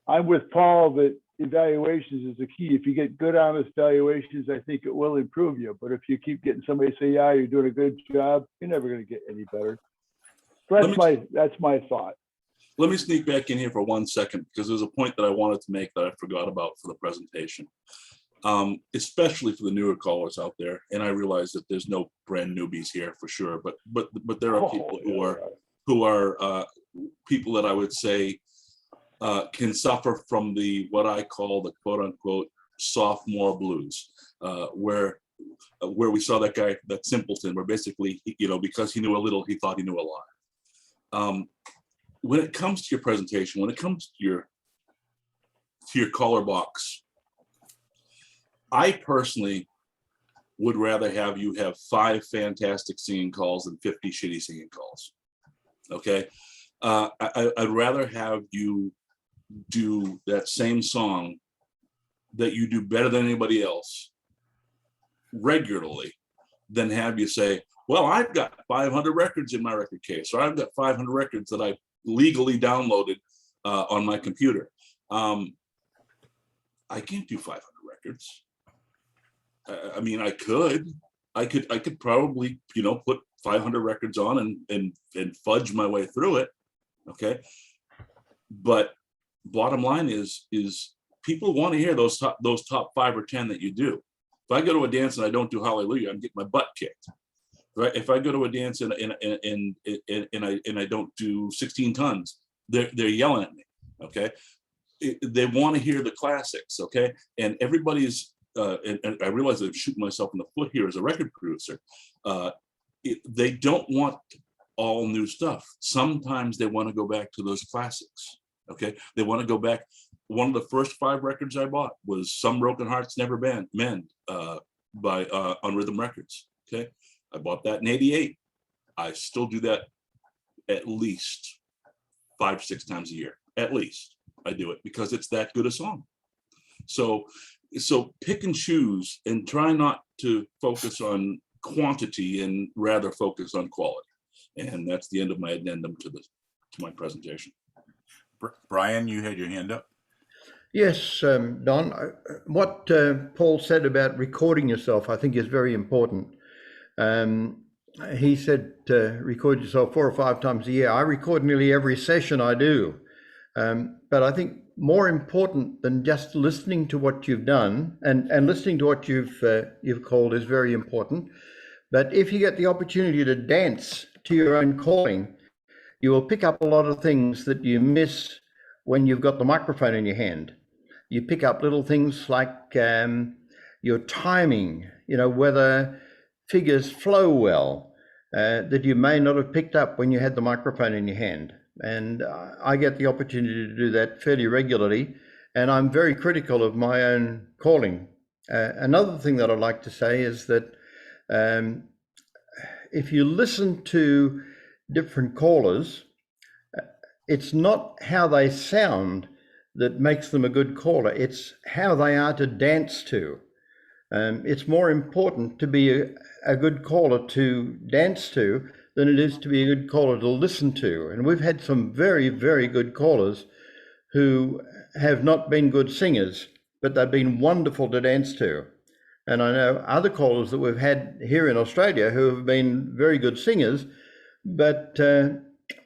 I'm with Paul that evaluations is the key. If you get good, honest evaluations, I think it will improve you. But if you keep getting somebody to say, yeah, you're doing a good job, you're never going to get any better. So that's my thought. Let me sneak back in here for 1 second, because there's a point that I wanted to make that I forgot about for the presentation, especially for the newer callers out there. And I realize that there's no brand newbies here for sure, but there are people who are people that I would say can suffer from what I call the quote unquote sophomore blues, where we saw that guy, that simpleton, where basically, because he knew a little, he thought he knew a lot. When it comes to your presentation, when it comes to your caller box, I personally would rather have you have 5 fantastic singing calls than 50 shitty singing calls. Okay, I'd rather have you do that same song that you do better than anybody else regularly than have you say, well, I've got 500 records in my record case, or I've got 500 records that I legally downloaded on my computer. I can't do 500 records. I mean, I could probably, put 500 records on and fudge my way through it. Okay. But bottom line is people want to hear those top 5 or 10 that you do. If I go to a dance and I don't do Hallelujah, I'm getting my butt kicked. Right? If I go to a dance and I don't do 16 tons, they're yelling at me. Okay, they want to hear the classics. Okay, and everybody's and I realize I'm shooting myself in the foot here as a record producer. They don't want all new stuff. Sometimes they want to go back to those classics. Okay, they want to go back. One of the first 5 records I bought was "Some Broken Hearts Never Mend" by on Rhythm Records. Okay. I bought that in '88. I still do that at least 5-6 times a year. At least I do it because it's that good a song. So so pick and choose and try not to focus on quantity and rather focus on quality. And that's the end of my addendum to my presentation. Brian, you had your hand up. Yes, Don, what Paul said about recording yourself, I think is very important. He said record yourself 4 or 5 times a year. I record nearly every session I do. But I think more important than just listening to what you've done and listening to what you've called is very important. But if you get the opportunity to dance to your own calling, you will pick up a lot of things that you miss when you've got the microphone in your hand. You pick up little things like your timing, whether figures flow well, that you may not have picked up when you had the microphone in your hand. And I get the opportunity to do that fairly regularly, and I'm very critical of my own calling. Another thing that I'd like to say is that if you listen to different callers, it's not how they sound that makes them a good caller, it's how they are to dance to. It's more important to be a good caller to dance to than it is to be a good caller to listen to. And we've had some very, very good callers who have not been good singers, but they've been wonderful to dance to. And I know other callers that we've had here in Australia who have been very good singers, but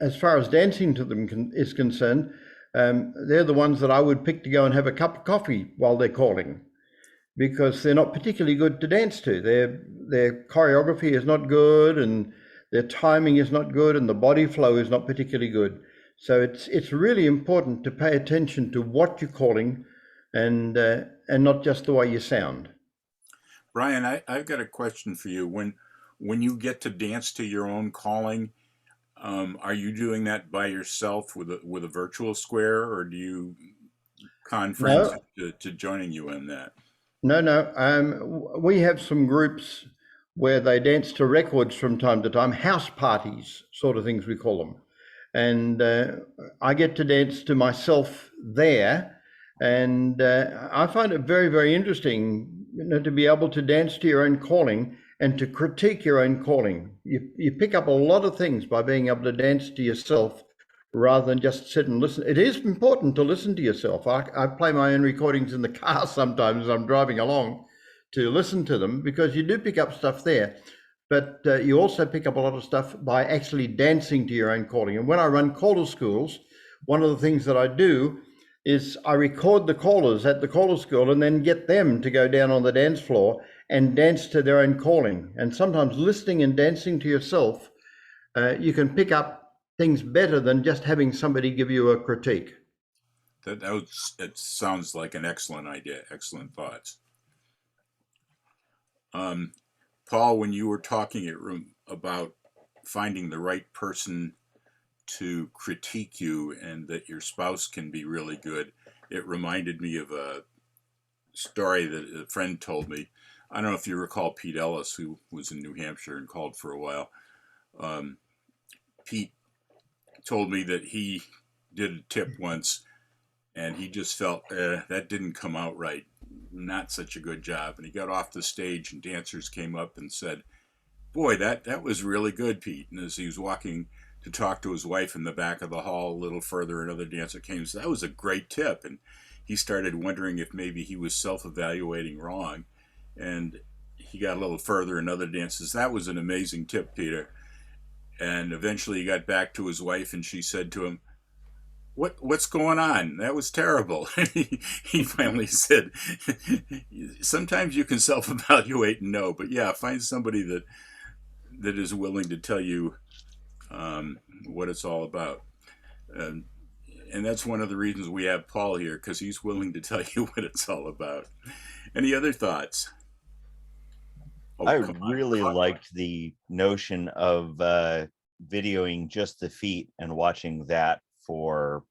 as far as dancing to them is concerned, they're the ones that I would pick to go and have a cup of coffee while they're calling, because they're not particularly good to dance to. Their choreography is not good, and their timing is not good, and the body flow is not particularly good. So it's really important to pay attention to what you're calling, and not just the way you sound. Brian, I've got a question for you. When you get to dance to your own calling, are you doing that by yourself with a virtual square, or do you con friends to joining you in that? No. We have some groups where they dance to records from time to time, house parties, sort of things we call them. And I get to dance to myself there. And I find it very, very interesting, to be able to dance to your own calling and to critique your own calling. You pick up a lot of things by being able to dance to yourself rather than just sit and listen. It is important to listen to yourself. I play my own recordings in the car sometimes as I'm driving along to listen to them, because you do pick up stuff there. But you also pick up a lot of stuff by actually dancing to your own calling. And when I run caller schools, one of the things that I do is I record the callers at the caller school and then get them to go down on the dance floor and dance to their own calling. And sometimes listening and dancing to yourself, you can pick up things better than just having somebody give you a critique. It sounds like an excellent idea, excellent thoughts. Paul, when you were talking about finding the right person to critique you and that your spouse can be really good, it reminded me of a story that a friend told me. I don't know if you recall Pete Ellis, who was in New Hampshire and called for a while. Pete told me that he did a tip once and he just felt that didn't come out right. Not such a good job. And he got off the stage and dancers came up and said, "Boy, that was really good, Pete." And as he was walking to talk to his wife in the back of the hall a little further, another dancer came and said, "That was a great tip." And he started wondering if maybe he was self-evaluating wrong. And he got a little further, another dancer says, "That was an amazing tip, Peter." And eventually he got back to his wife and she said to him, What's going on? That was terrible." He finally said, "Sometimes you can self-evaluate and know, but yeah, find somebody that is willing to tell you what it's all about." And that's one of the reasons we have Paul here, because he's willing to tell you what it's all about. Any other thoughts? I really liked the notion of videoing just the feet and watching that for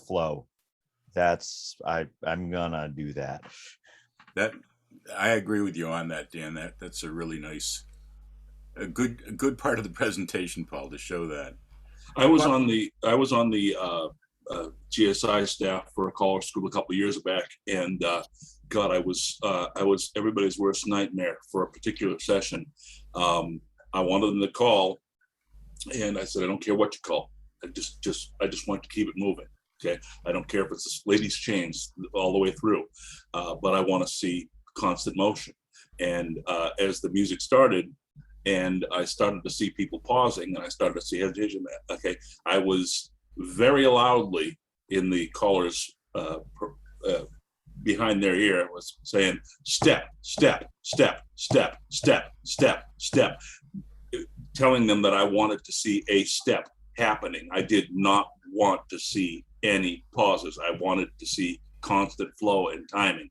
flow. I'm gonna do that. That I agree with you on that, Dan. That's a really nice, a good part of the presentation, Paul, to show that. I was on the GSI staff for a caller school a couple of years back, and God, I was everybody's worst nightmare for a particular session. I wanted them to call, and I said, I don't care what you call. I just want to keep it moving. Okay, I don't care if it's this lady's chains all the way through, but I want to see constant motion. And as the music started, and I started to see people pausing, and I started to see hesitation. Okay, I was very loudly in the callers behind their ear was saying, step, step, step, step, step, step, step, telling them that I wanted to see a step happening. I did not want to see any pauses. I wanted to see constant flow and timing.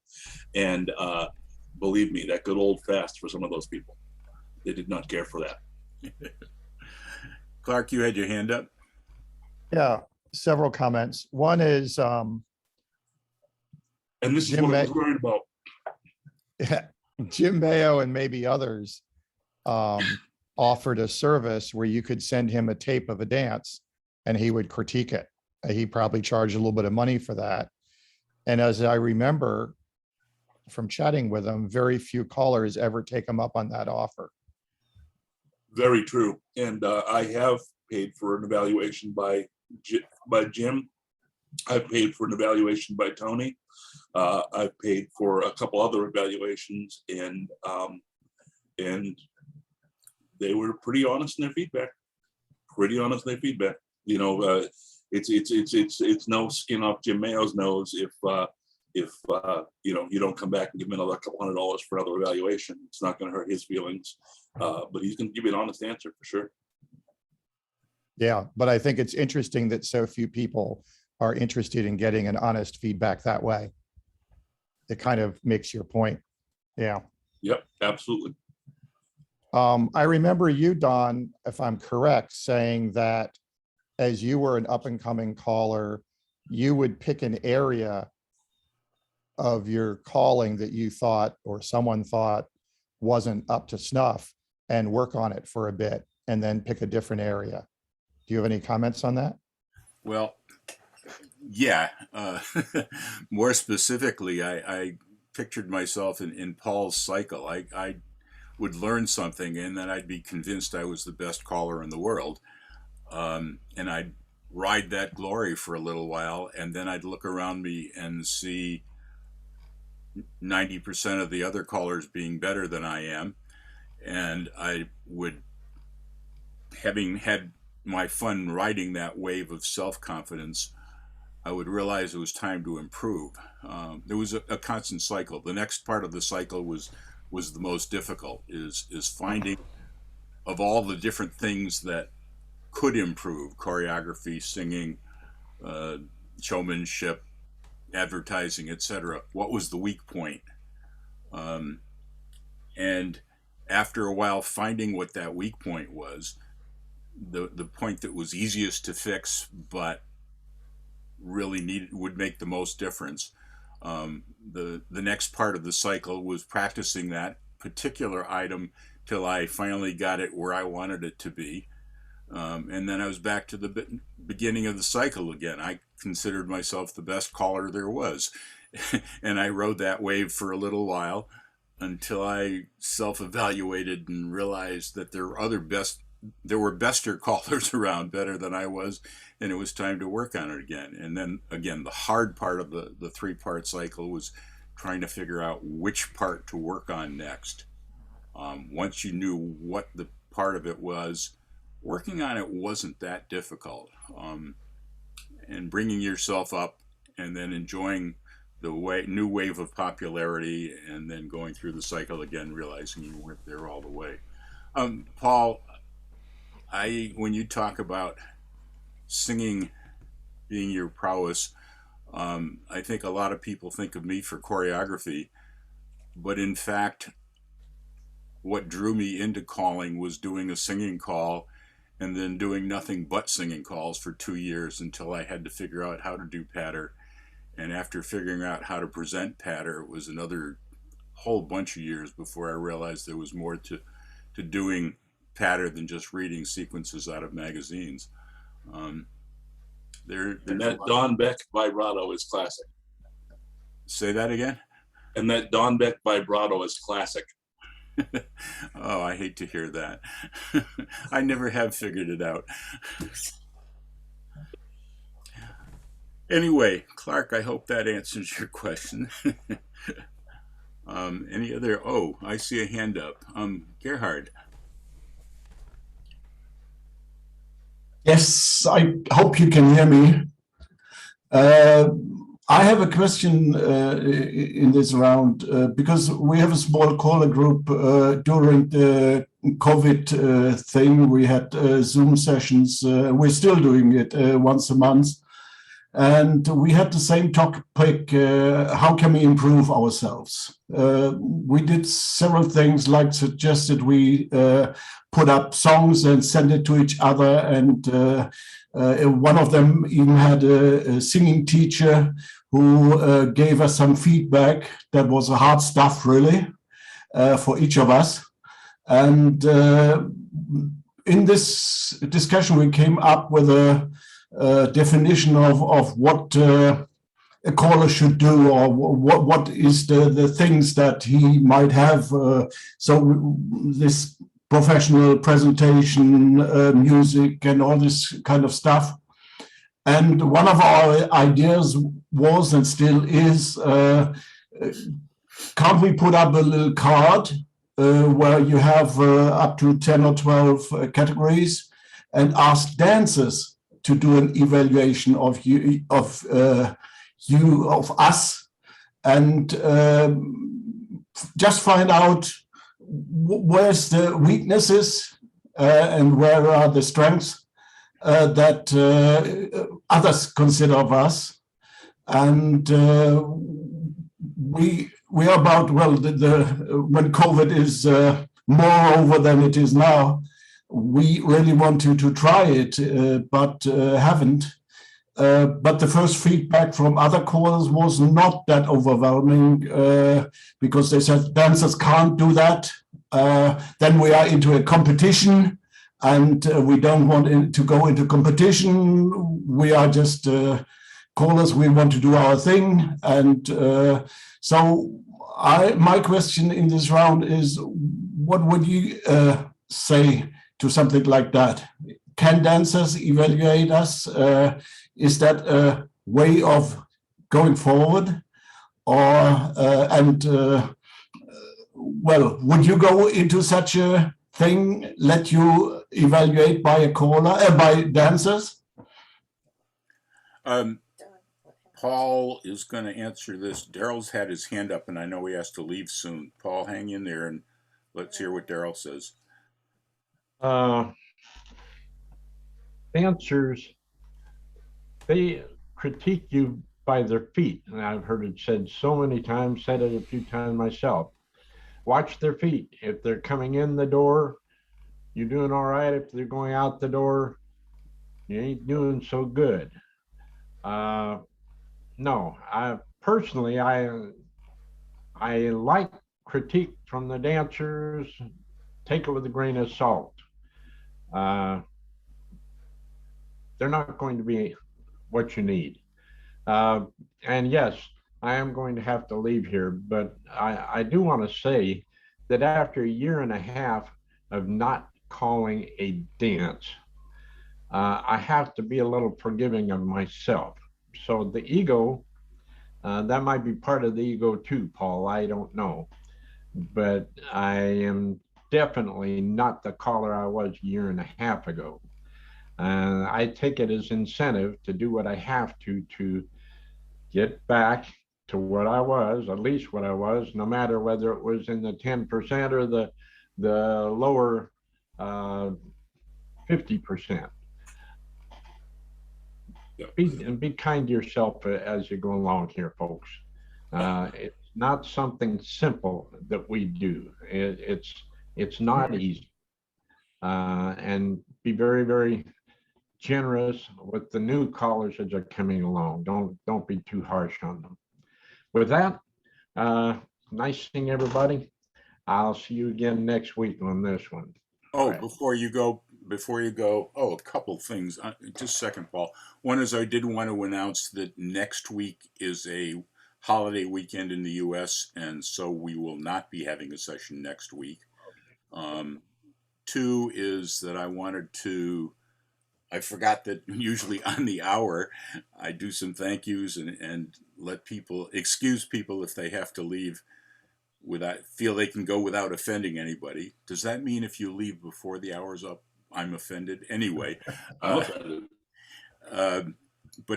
And believe me, that good old fast for some of those people. They did not care for that. Clark, you had your hand up. Yeah, several comments. One is, And this is Jim what I was worried about. Jim Mayo and maybe others offered a service where you could send him a tape of a dance and he would critique it. He probably charged a little bit of money for that. And as I remember from chatting with him, very few callers ever take him up on that offer. Very true. And I have paid for an evaluation by Jim. I've paid for an evaluation by Tony. I've paid for a couple other evaluations, and they were pretty honest in their feedback. You know, it's no skin off Jim Mayo's nose if you know, you don't come back and give him another couple $100 for another evaluation. It's not going to hurt his feelings, but he's going to give you an honest answer for sure. Yeah, but I think it's interesting that so few people are interested in getting an honest feedback that way. It kind of makes your point. Yeah. Yep, absolutely. I remember you, Don, if I'm correct, saying that as you were an up and coming caller, you would pick an area of your calling that you thought or someone thought wasn't up to snuff and work on it for a bit and then pick a different area. Do you have any comments on that? Well, yeah. More specifically, I pictured myself in Paul's cycle. I would learn something and then I'd be convinced I was the best caller in the world. And I'd ride that glory for a little while, and then I'd look around me and see 90% of the other callers being better than I am. And I would, having had my fun riding that wave of self-confidence, I would realize it was time to improve. There was a constant cycle. The next part of the cycle was the most difficult, is finding, of all the different things that could improve, choreography, singing, showmanship, advertising, etc., what was the weak point? And after a while, finding what that weak point was, the point that was easiest to fix but really would make the most difference. The next part of the cycle was practicing that particular item till I finally got it where I wanted it to be. And then I was back to the beginning of the cycle again. I considered myself the best caller there was. And I rode that wave for a little while until I self-evaluated and realized that there were bester callers around, better than I was, and it was time to work on it again. And then again, the hard part of the three-part cycle was trying to figure out which part to work on next. Once you knew what the part of it was, working on it wasn't that difficult. And bringing yourself up and then enjoying the new wave of popularity, and then going through the cycle again, realizing you weren't there all the way. Paul, when you talk about singing being your prowess, I think a lot of people think of me for choreography, but in fact, what drew me into calling was doing a singing call and then doing nothing but singing calls for 2 years until I had to figure out how to do patter. And after figuring out how to present patter, it was another whole bunch of years before I realized there was more to doing patter than just reading sequences out of magazines. And that Don Beck vibrato is classic. Say that again. And that Don Beck vibrato is classic. Oh, I hate to hear that. I never have figured it out. Anyway, Clark, I hope that answers your question. Any other? Oh, I see a hand up. Gerhard. Yes, I hope you can hear me. I have a question in this round because we have a small caller group during the COVID thing. We had Zoom sessions. We're still doing it once a month. And we had the same topic, how can we improve ourselves? We did several things, like suggested we put up songs and send it to each other. And one of them even had a singing teacher who gave us some feedback that was hard stuff, really, for each of us. And in this discussion, we came up with a definition of what a caller should do, or what is the things that he might have. So this professional presentation, music, and all this kind of stuff. And one of our ideas was, and still is, can't we put up a little card where you have up to 10 or 12 categories, and ask dancers to do an evaluation of us, and just find out where's the weaknesses and where are the strengths that others consider of us. And we are about, well, when COVID is more over than it is now, we really wanted to try it, but haven't. But the first feedback from other callers was not that overwhelming, because they said dancers can't do that. Then we are into a competition, and we don't want to go into competition. We are just callers. We want to do our thing. And so my question in this round is, what would you say to something like that? Can dancers evaluate us? Is that a way of going forward? Or, well, would you go into such a thing, let you evaluate by a caller, by dancers? Paul is going to answer this. Daryl's had his hand up, and I know he has to leave soon. Paul, hang in there, and let's hear what Daryl says. Dancers, they critique you by their feet. And I've heard it said so many times, said it a few times myself. Watch their feet. If they're coming in the door, you're doing all right. If they're going out the door, you ain't doing so good. No, I personally, I like critique from the dancers. Take it with a grain of salt. They're not going to be what you need. And yes, I am going to have to leave here, but I do want to say that after a year and a half of not calling a dance, I have to be a little forgiving of myself. So the ego, that might be part of the ego too, Paul, I don't know. But I am definitely not the caller I was a year and a half ago. I take it as incentive to do what I have to get back to what I was, at least what I was, no matter whether it was in the 10% or the lower 50%. Be kind to yourself as you go along here, folks. It's not something simple that we do. It's not easy. And be very, very generous with the new callers as they're coming along. Don't be too harsh on them. With that, nice seeing everybody. I'll see you again next week on this one. Oh, right. Before you go, before you go, a couple things. Just a second, Paul. One is I did want to announce that next week is a holiday weekend in the U.S., and so we will not be having a session next week. Two is that I forgot that usually on the hour, I do some thank yous and excuse people if they have to leave feel they can go without offending anybody. Does that mean if you leave before the hour's up, I'm offended? Anyway, but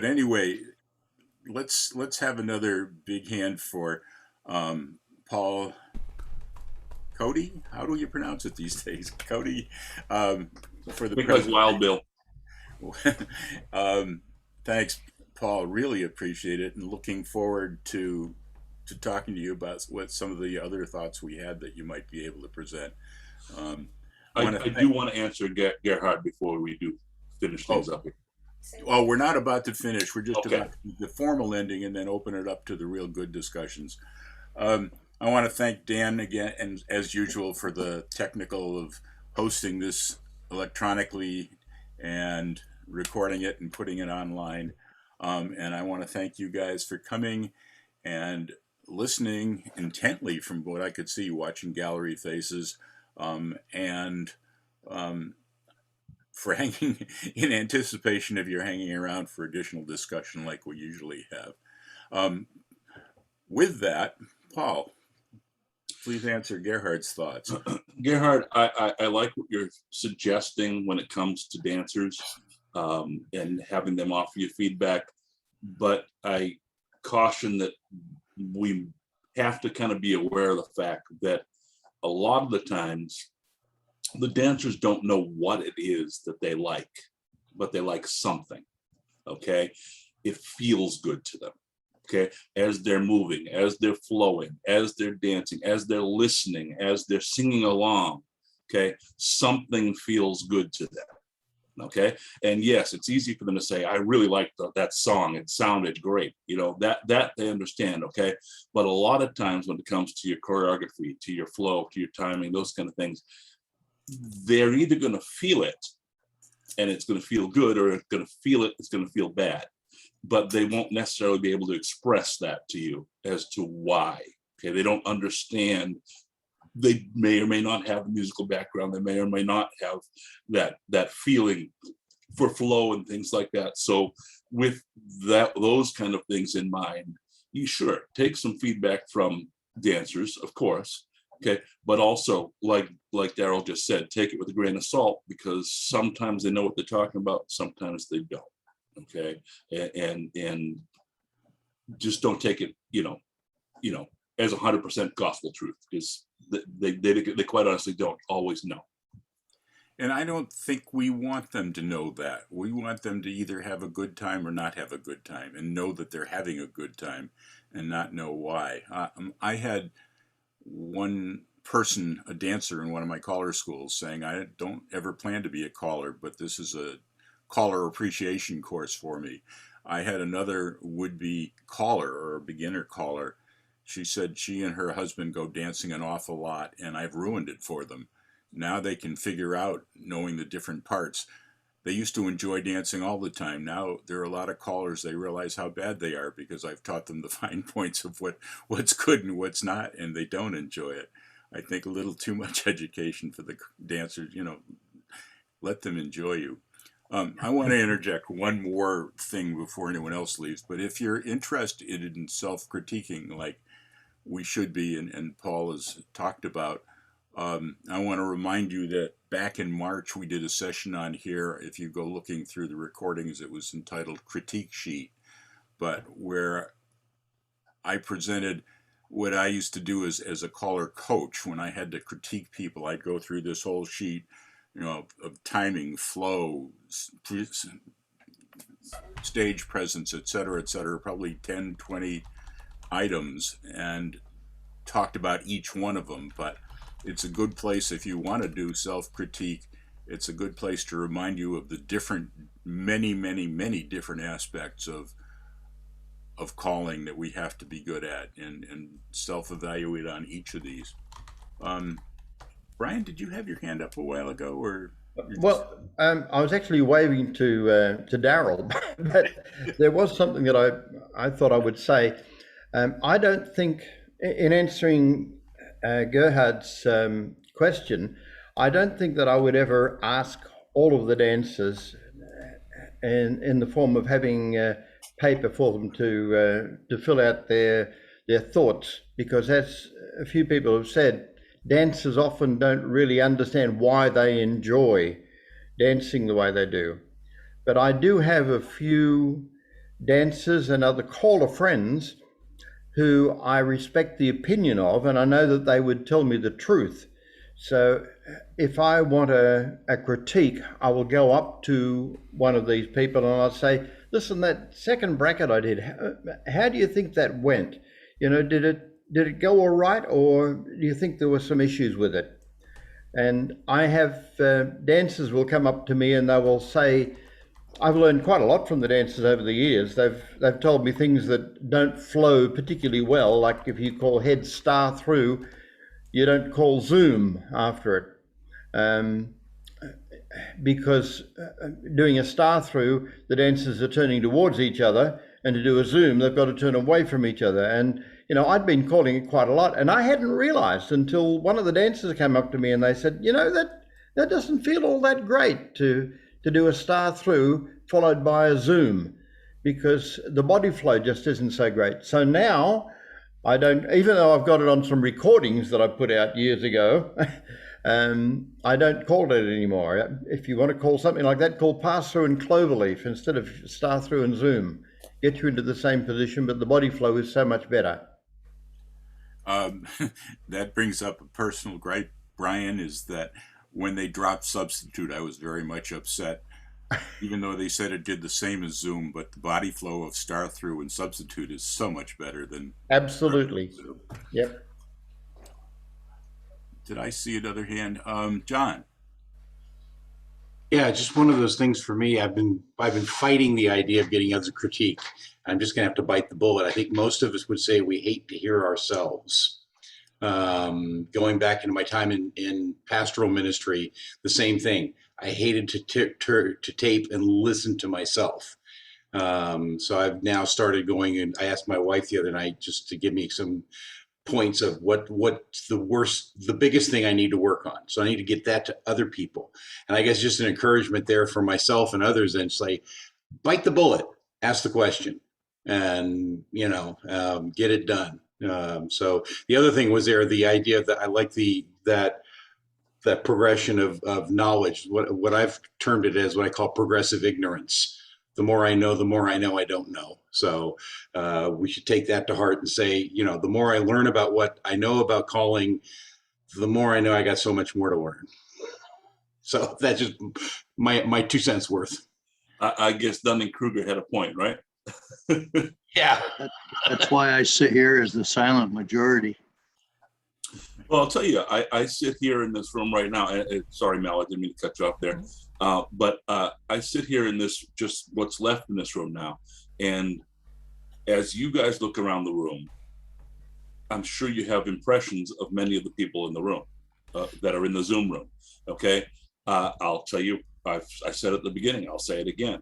anyway, let's have another big hand for Paul Cote. How do you pronounce it these days? Cote, for the because Wild Bill. Thanks, Paul. Really appreciate it, and looking forward to talking to you about what some of the other thoughts we had that you might be able to present. I do want to answer Gerhard before we do finish things up here. Well, we're not about to finish. We're just Okay. about the formal ending and then open it up to the real good discussions. I want to thank Dan again, and as usual, for the technical of hosting this electronically and recording it and putting it online. And I want to thank you guys for coming and listening intently from what I could see, watching gallery faces, and for hanging in anticipation of your hanging around for additional discussion like we usually have. With that, Paul, please answer Gerhard's thoughts. Gerhard, I like what you're suggesting when it comes to dancers and having them offer you feedback, but I caution that we have to kind of be aware of the fact that a lot of the times the dancers don't know what it is that they like, but they like something, okay? It feels good to them, okay? As they're moving, as they're flowing, as they're dancing, as they're listening, as they're singing along, okay? Something feels good to them. Okay. And yes, it's easy for them to say, I really liked that song. It sounded great. You know, that they understand. Okay. But a lot of times when it comes to your choreography, to your flow, to your timing, those kind of things, they're either going to feel it and it's going to feel good, or it's going to feel it, it's going to feel bad. But they won't necessarily be able to express that to you as to why. Okay. They don't understand. They may or may not have a musical background. They may or may not have that feeling for flow and things like that. So with those kind of things in mind, you sure take some feedback from dancers, of course. Okay, but also like Daryl just said, take it with a grain of salt, because sometimes they know what they're talking about, sometimes they don't. Okay, and just don't take it, as 100% gospel truth, because they quite honestly don't always know. And I don't think we want them to know that. We want them to either have a good time or not have a good time, and know that they're having a good time and not know why. I had one person, a dancer in one of my caller schools, saying, I don't ever plan to be a caller, but this is a caller appreciation course for me. I had another would-be caller, or a beginner caller. She said she and her husband go dancing an awful lot, and I've ruined it for them. Now they can figure out, knowing the different parts. They used to enjoy dancing all the time. Now there are a lot of callers, they realize how bad they are because I've taught them the fine points of what's good and what's not, and they don't enjoy it. I think a little too much education for the dancers, let them enjoy you. I want to interject one more thing before anyone else leaves, but if you're interested in self-critiquing like we should be, and Paul has talked about, I want to remind you that back in March we did a session on here. If you go looking through the recordings, it was entitled Critique Sheet, but where I presented what I used to do as a caller coach. When I had to critique people, I'd go through this whole sheet, of timing, flow, stage presence, et cetera, probably 10, 20 items, and talked about each one of them. But it's a good place if you want to do self-critique. It's a good place to remind you of the different, many, many, many different aspects of calling that we have to be good at, and self-evaluate on each of these. Brian, did you have your hand up a while ago, or? Well, I was actually waving to Daryl, but there was something that I thought I would say. I don't think, in answering Gerhard's question, I don't think that I would ever ask all of the dancers in the form of having paper for them to fill out their thoughts, because as a few people have said, dancers often don't really understand why they enjoy dancing the way they do. But I do have a few dancers and other caller friends who I respect the opinion of, and I know that they would tell me the truth. So if I want a critique, I will go up to one of these people and I'll say, listen, that second bracket I did, how do you think that went? You know, did it go all right, or do you think there were some issues with it? And I have dancers will come up to me and they will say, I've learned quite a lot from the dancers over the years. They've told me things that don't flow particularly well, like if you call head star through, you don't call zoom after it. Because doing a star through, the dancers are turning towards each other, and to do a zoom, they've got to turn away from each other. And, you know, I'd been calling it quite a lot, and I hadn't realized until one of the dancers came up to me and they said, you know, that doesn't feel all that great to do a star through followed by a zoom, because the body flow just isn't so great. So now I don't, even though I've got it on some recordings that I put out years ago, I don't call it anymore. If you want to call something like that, call pass through and cloverleaf instead of star through and zoom. Get you into the same position, but the body flow is so much better. That brings up a personal gripe, Brian, is that when they dropped substitute, I was very much upset, even though they said it did the same as zoom, but the body flow of star through and substitute is so much better than absolutely. Yep. Did I see another hand? John. Yeah, just one of those things for me. I've been fighting the idea of getting as a critique. I'm just going to have to bite the bullet. I think most of us would say we hate to hear ourselves. Going back into my time in pastoral ministry, the same thing. I hated to tape and listen to myself. So I've now started going, and I asked my wife the other night just to give me some points of what's the biggest thing I need to work on. So I need to get that to other people. And I guess just an encouragement there for myself and others, and say, bite the bullet, ask the question, and, you know, get it done. So the other thing was there, the idea that I like that progression of knowledge, what I've termed it as what I call progressive ignorance. The more I know I don't know. So we should take that to heart and say, you know, the more I learn about what I know about calling, the more I know I got so much more to learn. So that's just my 2 cents worth. I guess Dunning-Kruger had a point, right? Yeah. That's why I sit here as the silent majority. Well, I'll tell you, I sit here in this room right now. Sorry, Mel, I didn't mean to cut you off there. But I sit here in this, just what's left in this room now. And as you guys look around the room, I'm sure you have impressions of many of the people in the room that are in the Zoom room. Okay. I'll tell you, I said at the beginning, I'll say it again.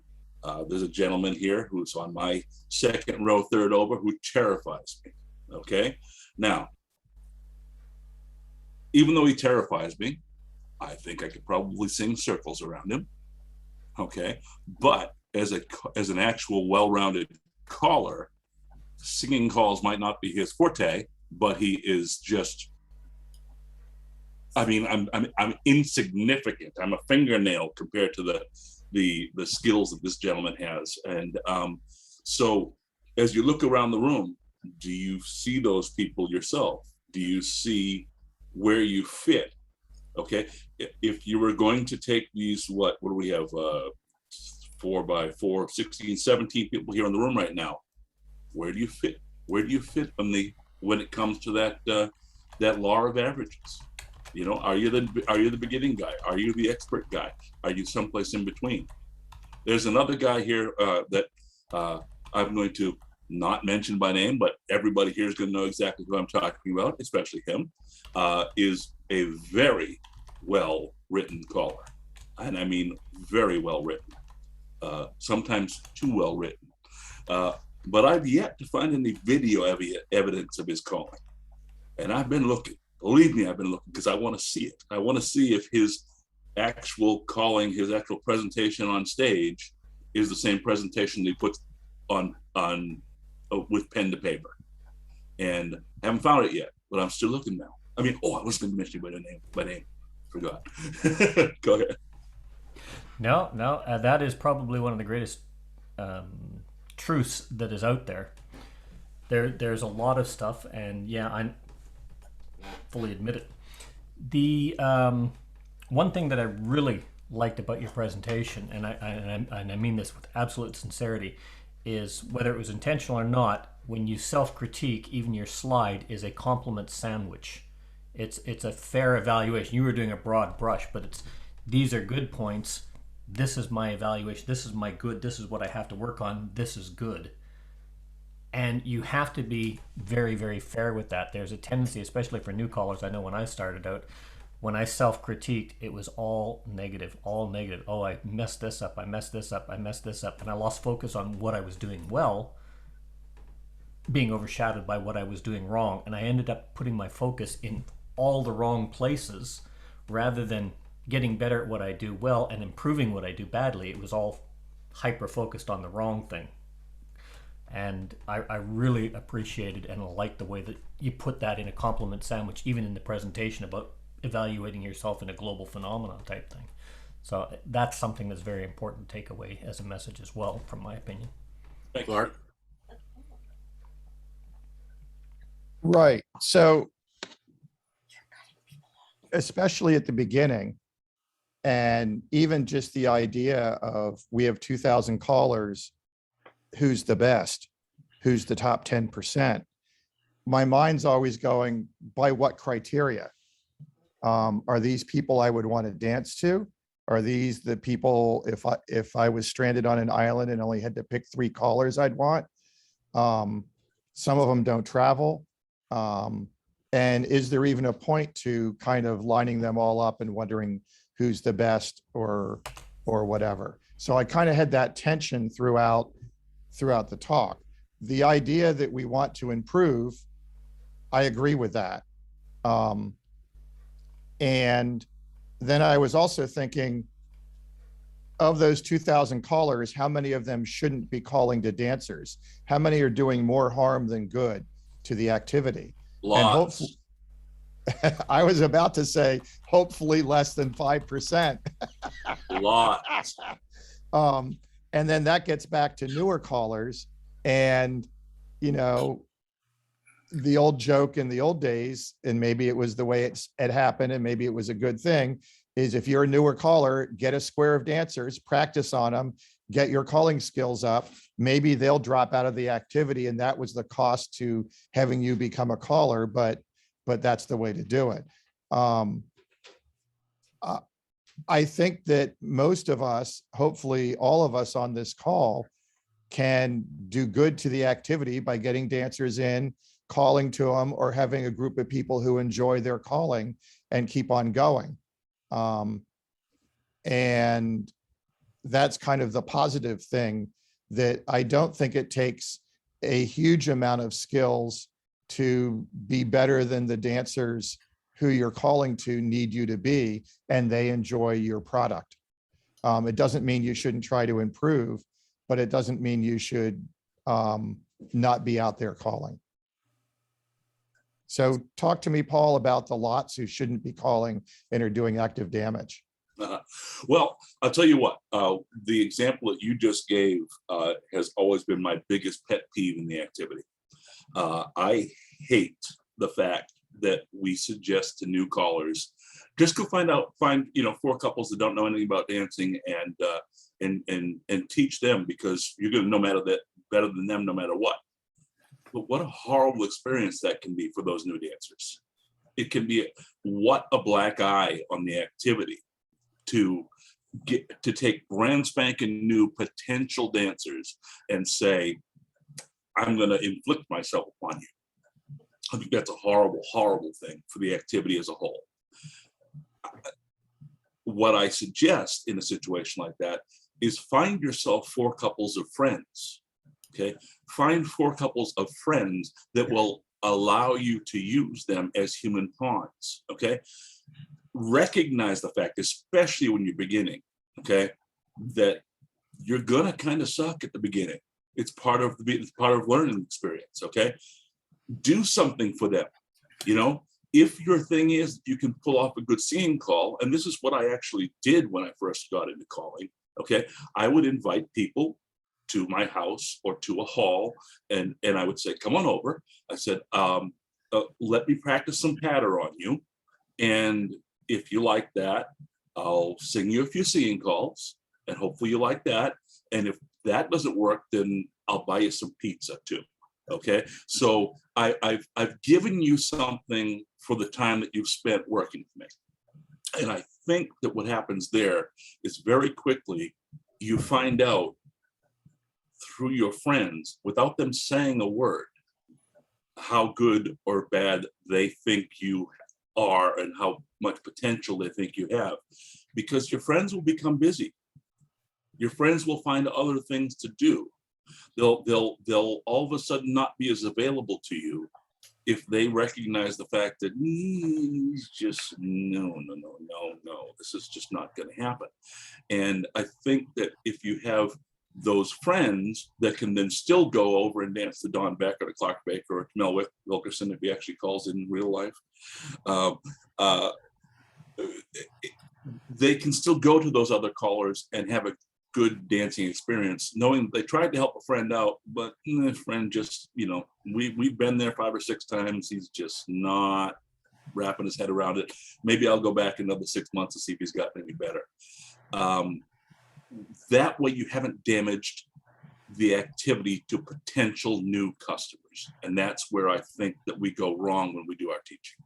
There's a gentleman here who's on my second row, third over, who terrifies me. Okay. Now, even though he terrifies me, I think I could probably sing circles around him. Okay. But as an actual well-rounded caller, singing calls might not be his forte, but he is just, I mean, I'm insignificant. I'm a fingernail compared to the skills that this gentleman has. And so as you look around the room, do you see those people yourself? Do you see where you fit? Okay, if you were going to take these, what do we have, 4 by 4, 16, 17 people here in the room right now, where do you fit? Where do you fit when it comes to that law of averages? You know, are you the beginning guy? Are you the expert guy? Are you someplace in between? There's another guy here that I'm going to not mention by name, but everybody here is going to know exactly who I'm talking about, especially him, is a very well-written caller. and I mean very well written, sometimes too well written. But I've yet to find any video evidence of his calling. And I've been looking, believe me, I've been looking because I want to see it. I want to see if his actual calling, his actual presentation on stage is the same presentation he puts on with pen to paper. And I haven't found it yet, but I'm still looking now. I mean, I was going to mention you by name, forgot. Go ahead. No, that is probably one of the greatest truths that is out there. There's a lot of stuff, and yeah, I fully admit it. The one thing that I really liked about your presentation, and I mean this with absolute sincerity, is whether it was intentional or not, when you self-critique, even your slide is a compliment sandwich. It's a fair evaluation. You were doing a broad brush, but it's these are good points. This is my evaluation. This is my good. This is what I have to work on. This is good. And you have to be very, very fair with that. There's a tendency, especially for new callers. I know when I started out, when I self-critiqued, it was all negative, all negative. Oh, I messed this up. I messed this up. I messed this up. And I lost focus on what I was doing well, being overshadowed by what I was doing wrong. And I ended up putting my focus in all the wrong places rather than getting better at what I do well and improving what I do badly. It was all hyper-focused on the wrong thing. And I really appreciated and liked the way that you put that in a compliment sandwich, even in the presentation about evaluating yourself in a global phenomenon type thing. So that's something that's very important to take away as a message as well, from my opinion. Thanks, Clark. Right. So, especially at the beginning, and even just the idea of we have 2,000 callers, who's the best, who's the top 10%. My mind's always going, by what criteria? Are these people I would want to dance to? Are these the people, if I was stranded on an island and only had to pick 3 callers I'd want? Some of them don't travel. And is there even a point to kind of lining them all up and wondering who's the best or whatever? So I kind of had that tension throughout the talk. The idea that we want to improve, I agree with that. And then I was also thinking, of those 2,000 callers, how many of them shouldn't be calling to dancers? How many are doing more harm than good to the activity? Lots. And I was about to say, hopefully less than 5%. Lots. And then that gets back to newer callers. And, you know, the old joke in the old days, and maybe it was the way it happened, and maybe it was a good thing, is if you're a newer caller, get a square of dancers, practice on them, get your calling skills up. Maybe they'll drop out of the activity, and that was the cost to having you become a caller, but that's the way to do it. I think that most of us, hopefully all of us on this call, can do good to the activity by getting dancers in, calling to them, or having a group of people who enjoy their calling and keep on going. And that's kind of the positive thing, that I don't think it takes a huge amount of skills to be better than the dancers who you're calling to need you to be, and they enjoy your product. It doesn't mean you shouldn't try to improve, but it doesn't mean you should not be out there calling. So talk to me, Paul, about the lots who shouldn't be calling and are doing active damage. Well, I'll tell you what, the example that you just gave has always been my biggest pet peeve in the activity. I hate the fact that we suggest to new callers, just go find 4 couples that don't know anything about dancing and teach them, because you're going to know better than them no matter what. But what a horrible experience that can be for those new dancers. It can be what a black eye on the activity to take brand spanking new potential dancers and say, I'm going to inflict myself upon you. I think that's a horrible, horrible thing for the activity as a whole. what I suggest in a situation like that is find yourself 4 couples of friends. Okay, find 4 couples of friends that will allow you to use them as human pawns. Okay, recognize the fact, especially when you're beginning, okay, that you're gonna kind of suck at the beginning. It's part of learning experience. Okay, do something for them. You know, if your thing is you can pull off a good singing call, and this is what I actually did when I first got into calling. Okay, I would invite people to my house or to a hall, and I would say, come on over. I said, let me practice some patter on you. And if you like that, I'll sing you a few singing calls, and hopefully you like that. And if that doesn't work, then I'll buy you some pizza too. Okay, so I've given you something for the time that you've spent working with me. And I think that what happens there is very quickly you find out through your friends, without them saying a word, how good or bad they think you are and how much potential they think you have, because your friends will become busy. Your friends will find other things to do. They'll all of a sudden not be as available to you if they recognize the fact that he's just no, this is just not going to happen. And I think that if you have those friends that can then still go over and dance to Don Beck or to Clark Baker or to Mel Wilkerson, if he actually calls in real life, they can still go to those other callers and have a good dancing experience, knowing they tried to help a friend out, but the friend just, you know, we've been there 5 or 6 times. He's just not wrapping his head around it. Maybe I'll go back another 6 months to see if he's gotten any better. That way you haven't damaged the activity to potential new customers. And that's where I think that we go wrong when we do our teaching.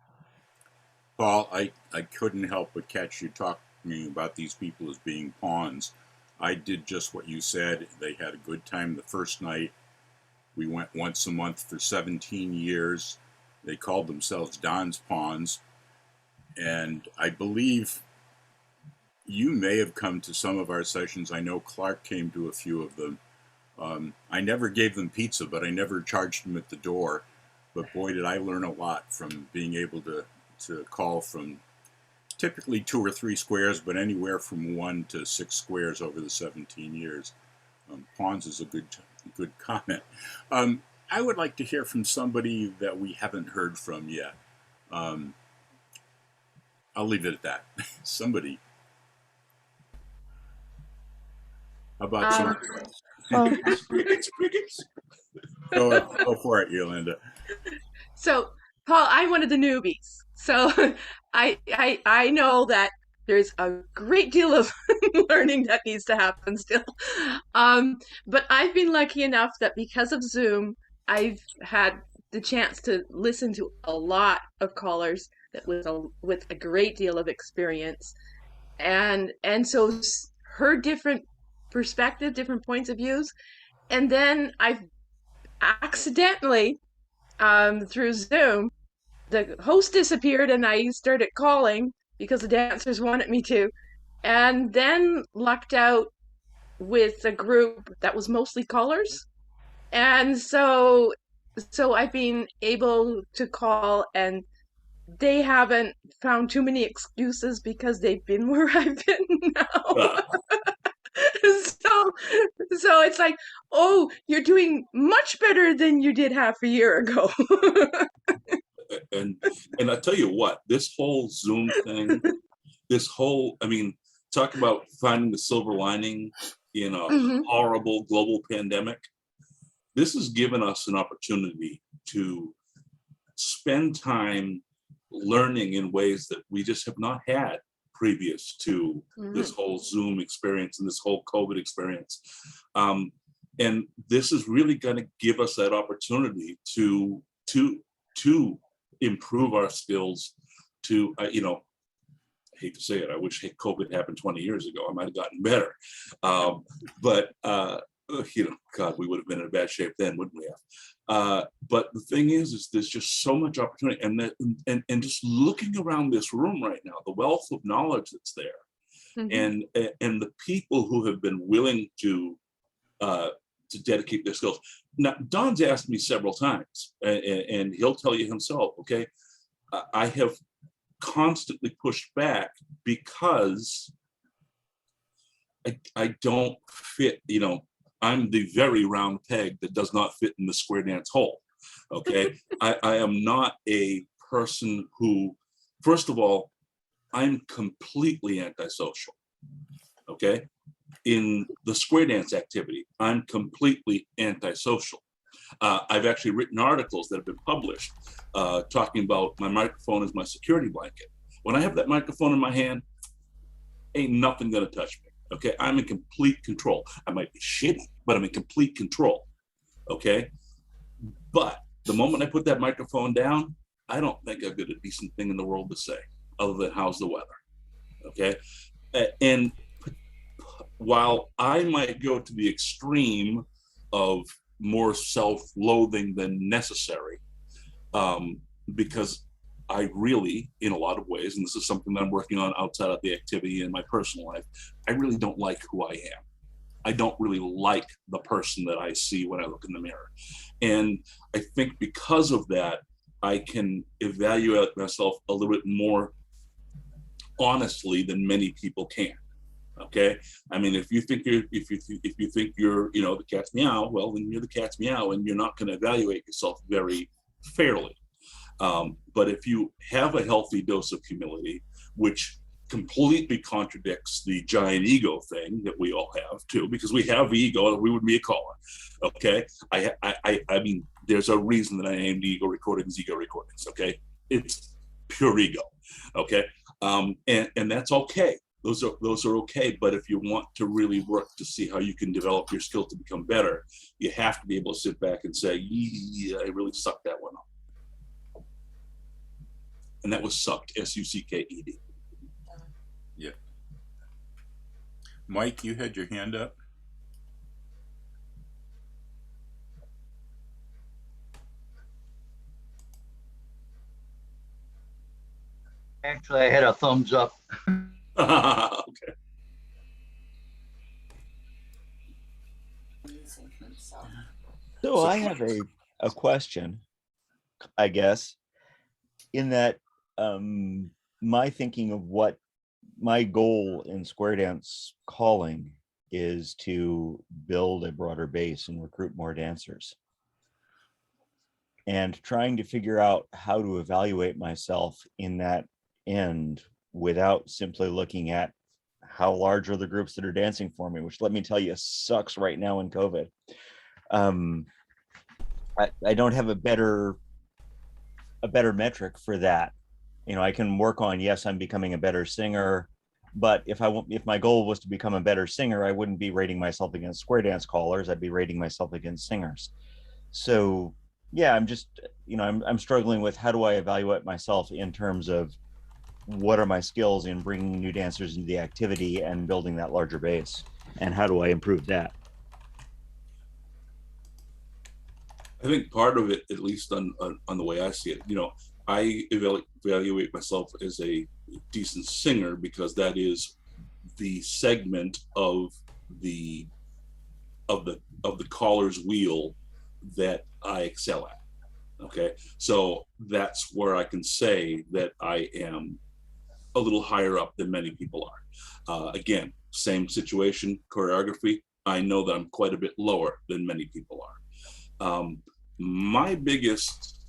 Paul, I couldn't help but catch you talking about these people as being pawns. I did just what you said. They had a good time the first night. We went once a month for 17 years. They called themselves Don's Pawns. And I believe you may have come to some of our sessions. I know Clark came to a few of them. I never gave them pizza, but I never charged them at the door. But boy, did I learn a lot from being able to call from typically 2 or 3 squares, but anywhere from 1 to 6 squares over the 17 years. Pawns is a good comment. I would like to hear from somebody that we haven't heard from yet. I'll leave it at that. Somebody. How about crickets? Go for it, Yolanda. So, Paul, I'm one of the newbies. So I know that there's a great deal of learning that needs to happen still. But I've been lucky enough that because of Zoom, I've had the chance to listen to a lot of callers that with a great deal of experience, and so heard different perspectives, different points of views, and then I've accidentally through Zoom, the host disappeared and I started calling because the dancers wanted me to, and then lucked out with a group that was mostly callers. And so I've been able to call, and they haven't found too many excuses because they've been where I've been now. So it's like, oh, you're doing much better than you did half a year ago. And I tell you what, this whole Zoom thing, talk about finding the silver lining in a horrible global pandemic. This has given us an opportunity to spend time learning in ways that we just have not had previous to this whole Zoom experience and this whole COVID experience. And this is really going to give us that opportunity to improve our skills, to, I hate to say it, I wish COVID happened 20 years ago. I might have gotten better. But God, we would have been in bad shape then, wouldn't we have? But the thing is there's just so much opportunity, and just looking around this room right now, the wealth of knowledge that's there, and the people who have been willing to dedicate their skills. Now, Don's asked me several times, and he'll tell you himself, okay, I have constantly pushed back because I don't fit, you know, I'm the very round peg that does not fit in the square dance hole, okay? I am not a person who, first of all, I'm completely antisocial, okay? In the square dance activity, I'm completely antisocial. I've actually written articles that have been published talking about my microphone as my security blanket. When I have that microphone in my hand, ain't nothing gonna touch me, okay? I'm in complete control. I might be shitty, but I'm in complete control, okay? But the moment I put that microphone down, I don't think I've got a decent thing in the world to say other than how's the weather, okay? And while I might go to the extreme of more self-loathing than necessary, because I really, in a lot of ways, and this is something that I'm working on outside of the activity in my personal life, I really don't like who I am. I don't really like the person that I see when I look in the mirror. And I think because of that, I can evaluate myself a little bit more honestly than many people can. Okay, I mean, if you think you're, you know, the cat's meow, well, then you're the cat's meow, and you're not going to evaluate yourself very fairly. But if you have a healthy dose of humility, which completely contradicts the giant ego thing that we all have too, because we have ego, we would be a caller. Okay, I mean, there's a reason that I named ego recordings. Okay, it's pure ego. Okay, and that's okay. Those are okay, but if you want to really work to see how you can develop your skill to become better, you have to be able to sit back and say, yeah, I really sucked that one up. And that was sucked, S-U-C-K-E-D. Yeah. Mike, you had your hand up. Actually, I had a thumbs up. Okay. So I have a question, I guess, in that my thinking of what my goal in square dance calling is to build a broader base and recruit more dancers. And trying to figure out how to evaluate myself in that end without simply looking at how large are the groups that are dancing for me, which, let me tell you, sucks right now in COVID. I don't have a better metric for that. You know, I can work on, yes, I'm becoming a better singer, but if my goal was to become a better singer, I wouldn't be rating myself against square dance callers. I'd be rating myself against singers. So yeah, I'm just, you know, I'm struggling with how do I evaluate myself in terms of what are my skills in bringing new dancers into the activity and building that larger base, and how do I improve that? I think part of it, at least on the way I see it, you know, I evaluate myself as a decent singer because that is the segment of the caller's wheel that I excel at. Okay, so that's where I can say that I am a little higher up than many people are. Again, same situation, choreography. I know that I'm quite a bit lower than many people are. My biggest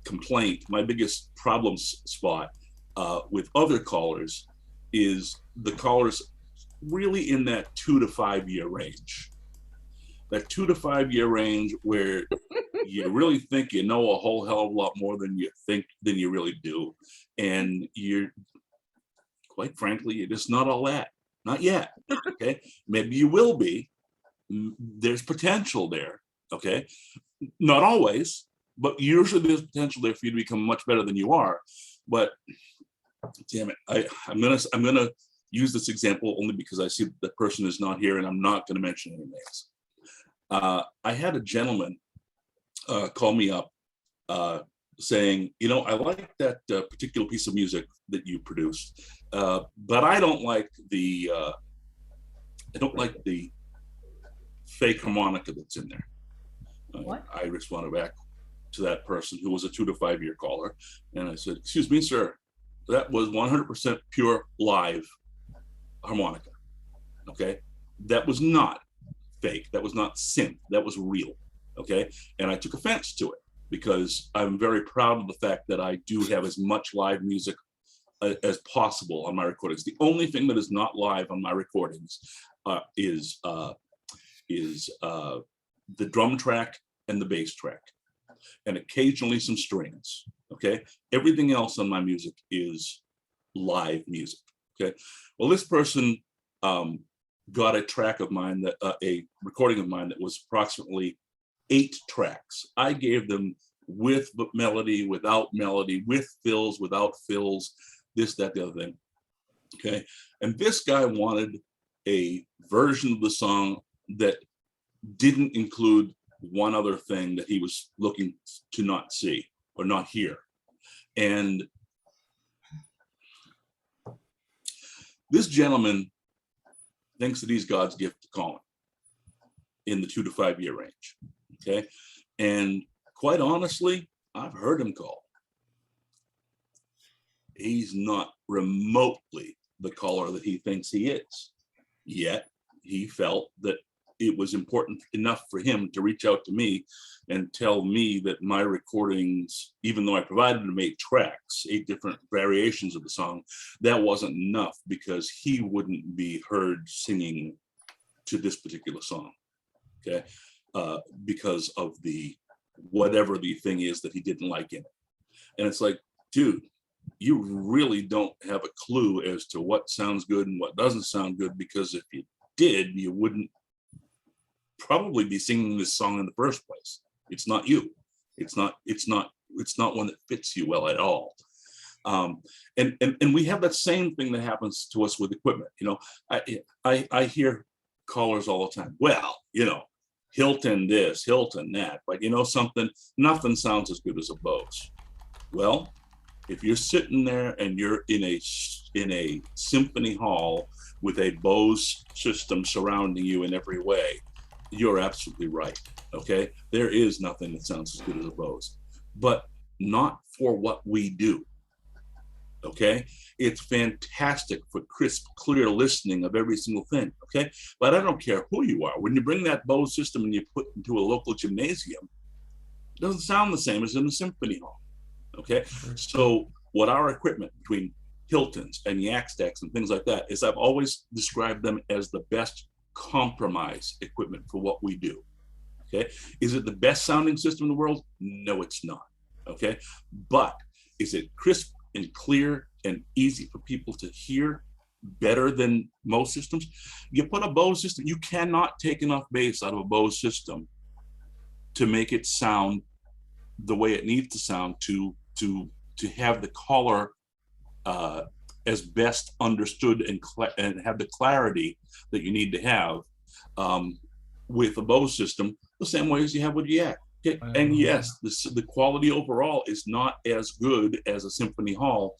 complaint, my biggest problem spot with other callers is the callers really in that 2 to 5 year range. That 2 to 5 year range where you really think you know a whole hell of a lot more than you really do. And you're, quite frankly, you're just not all that. Not yet, okay? Maybe you will be. There's potential there, okay? Not always, but usually there's potential there for you to become much better than you are. But damn it, I'm gonna use this example only because I see that the person is not here, and I'm not gonna mention any names. I had a gentleman call me up saying, you know, I like that particular piece of music that you produced, but I don't like the fake harmonica that's in there. What? I responded back to that person who was a 2 to 5 year caller, and I said, "Excuse me, sir, that was 100% pure live harmonica. Okay, that was not fake. That was not synth. That was real. Okay," and I took offense to it because I'm very proud of the fact that I do have as much live music as possible on my recordings. The only thing that is not live on my recordings is the drum track and the bass track, and occasionally some strings. Okay, everything else on my music is live music. Okay, well, this person got a track of mine, that a recording of mine that was approximately 8 tracks. I gave them with melody, without melody, with fills, without fills, this, that, the other thing. Okay, and this guy wanted a version of the song that didn't include one other thing that he was looking to not see or not hear. And this gentleman thinks that he's God's gift to calling in the 2 to 5 year range. Okay, and quite honestly, I've heard him call. He's not remotely the caller that he thinks he is. Yet he felt that it was important enough for him to reach out to me and tell me that my recordings, even though I provided him 8 tracks, 8 different variations of the song, that wasn't enough because he wouldn't be heard singing to this particular song. Okay, because of the whatever the thing is that he didn't like in it. And it's like, dude, you really don't have a clue as to what sounds good and what doesn't sound good, because if you did, you wouldn't probably be singing this song in the first place. It's not you. It's not one that fits you well at all. And we have that same thing that happens to us with equipment. You know, I hear callers all the time. Well, you know, Hilton this, Hilton that, but you know something, nothing sounds as good as a Bose. Well, if you're sitting there and you're in a symphony hall with a Bose system surrounding you in every way, you're absolutely right. Okay, there is nothing that sounds as good as a Bose, but not for what we do. Okay, it's fantastic for crisp, clear listening of every single thing. Okay, but I don't care who you are. When you bring that Bose system and you put it into a local gymnasium, it doesn't sound the same as in a symphony hall. Okay, so what our equipment between Hiltons and Yak Stacks and things like that is, I've always described them as the best compromise equipment for what we do. Okay, is it the best sounding system in the world? No, it's not. Okay, but is it crisp and clear and easy for people to hear, better than most systems? You put a Bose system, you cannot take enough bass out of a Bose system to make it sound the way it needs to sound to have the caller as best understood and have the clarity that you need to have with a Bose system, the same way as you have with Yak. Okay. And yes, the quality overall is not as good as a symphony hall,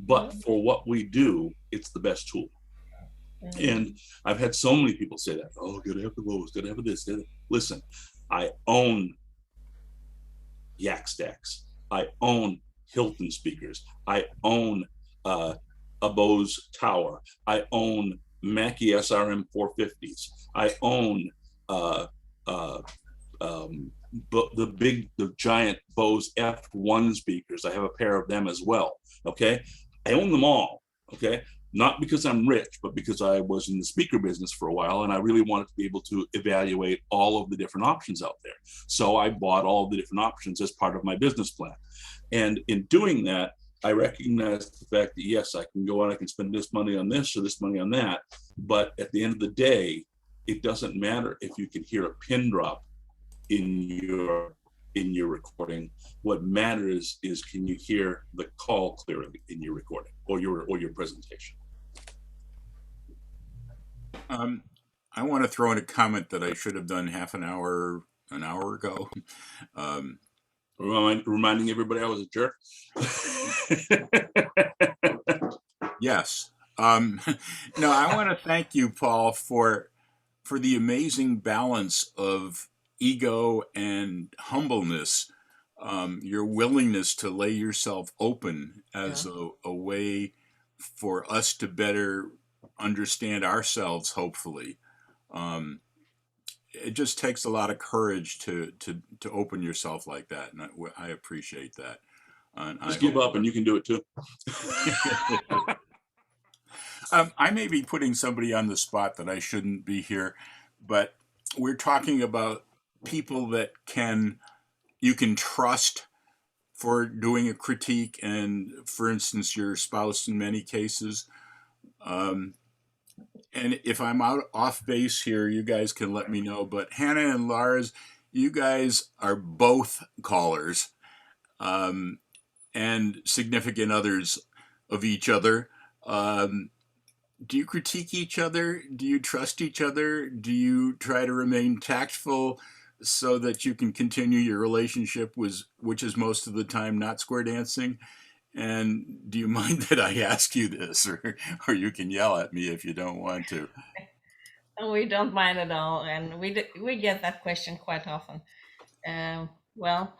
but for what we do, it's the best tool. And I've had so many people say that, oh, gotta have the Bose, gotta have this. Listen, I own Yak Stacks. I own Hilton speakers. I own a Bose tower. I own Mackie SRM 450s. I own the giant Bose F1 speakers. I have a pair of them as well. Okay, I own them all. Okay, not because I'm rich, but because I was in the speaker business for a while and I really wanted to be able to evaluate all of the different options out there. So I bought all the different options as part of my business plan. And in doing that, I recognized the fact that yes, I can go out, I can spend this money on this or this money on that. But at the end of the day, it doesn't matter if you can hear a pin drop in your recording. What matters is, can you hear the call clearly in your recording or your presentation? I want to throw in a comment that I should have done half an hour ago. Reminding everybody I was a jerk. Yes. No, I want to thank you, Paul, for the amazing balance of ego and humbleness. Your willingness to lay yourself open as a way for us to better understand ourselves, hopefully. It just takes a lot of courage to open yourself like that, and I appreciate that. Just give up and you can do it too. I may be putting somebody on the spot that I shouldn't be here, but we're talking about people that you can trust for doing a critique, and for instance, your spouse in many cases. And if I'm off base here, you guys can let me know. But Hannah and Lars, you guys are both callers and significant others of each other. Do you critique each other? Do you trust each other? Do you try to remain tactful so that you can continue your relationship, which is most of the time not square dancing? And do you mind that I ask you this, or you can yell at me if you don't want to? We don't mind at all, and we get that question quite often. Well,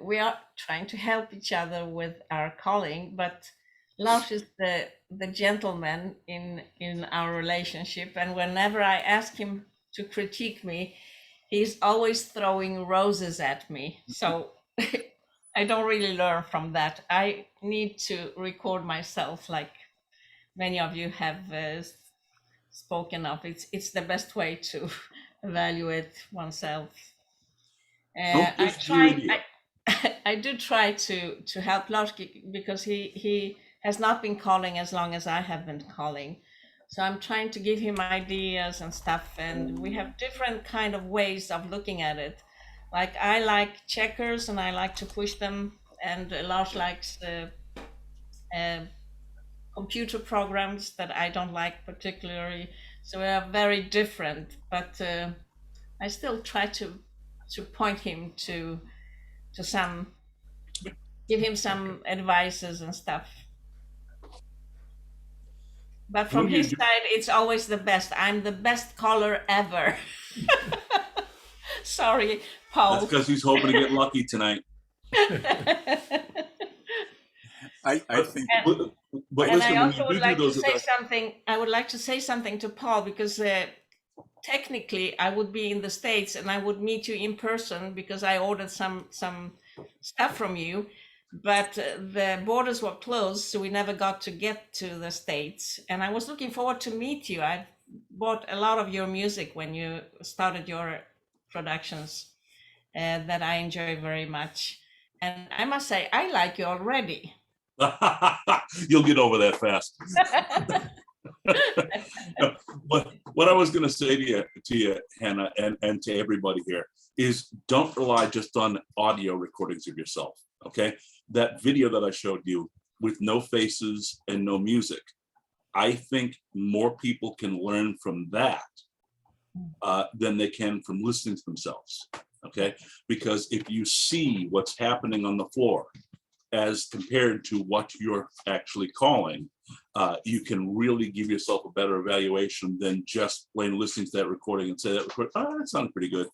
we are trying to help each other with our calling, but Lars is the gentleman in our relationship, and whenever I ask him to critique me, he's always throwing roses at me. So I don't really learn from that. I need to record myself, like many of you have spoken of. It's the best way to evaluate oneself. I do try to help Lars because he has not been calling as long as I have been calling. So I'm trying to give him ideas and stuff, and we have different kind of ways of looking at it. Like I like checkers and I like to push them, and Lars likes computer programs that I don't like particularly. So we are very different, but I still try to point him to some, give him some advices and stuff. But from his side, it's always the best. I'm the best caller ever. Sorry, Paul. That's because he's hoping to get lucky tonight. I think. But and listen, I also would like to say events, something. I would like to say something to Paul, because technically I would be in the States and I would meet you in person because I ordered some stuff from you, but the borders were closed, so we never got to get to the States. And I was looking forward to meet you. I bought a lot of your music when you started your productions that I enjoy very much. And I must say, I like you already. You'll get over that fast. But what I was going to say to you, Hannah, and to everybody here is, don't rely just on audio recordings of yourself. Okay, that video that I showed you with no faces and no music, I think more people can learn from that than they can from listening to themselves. Okay, because if you see what's happening on the floor as compared to what you're actually calling, you can really give yourself a better evaluation than just plain listening to that recording and say that recording, that sounded pretty good.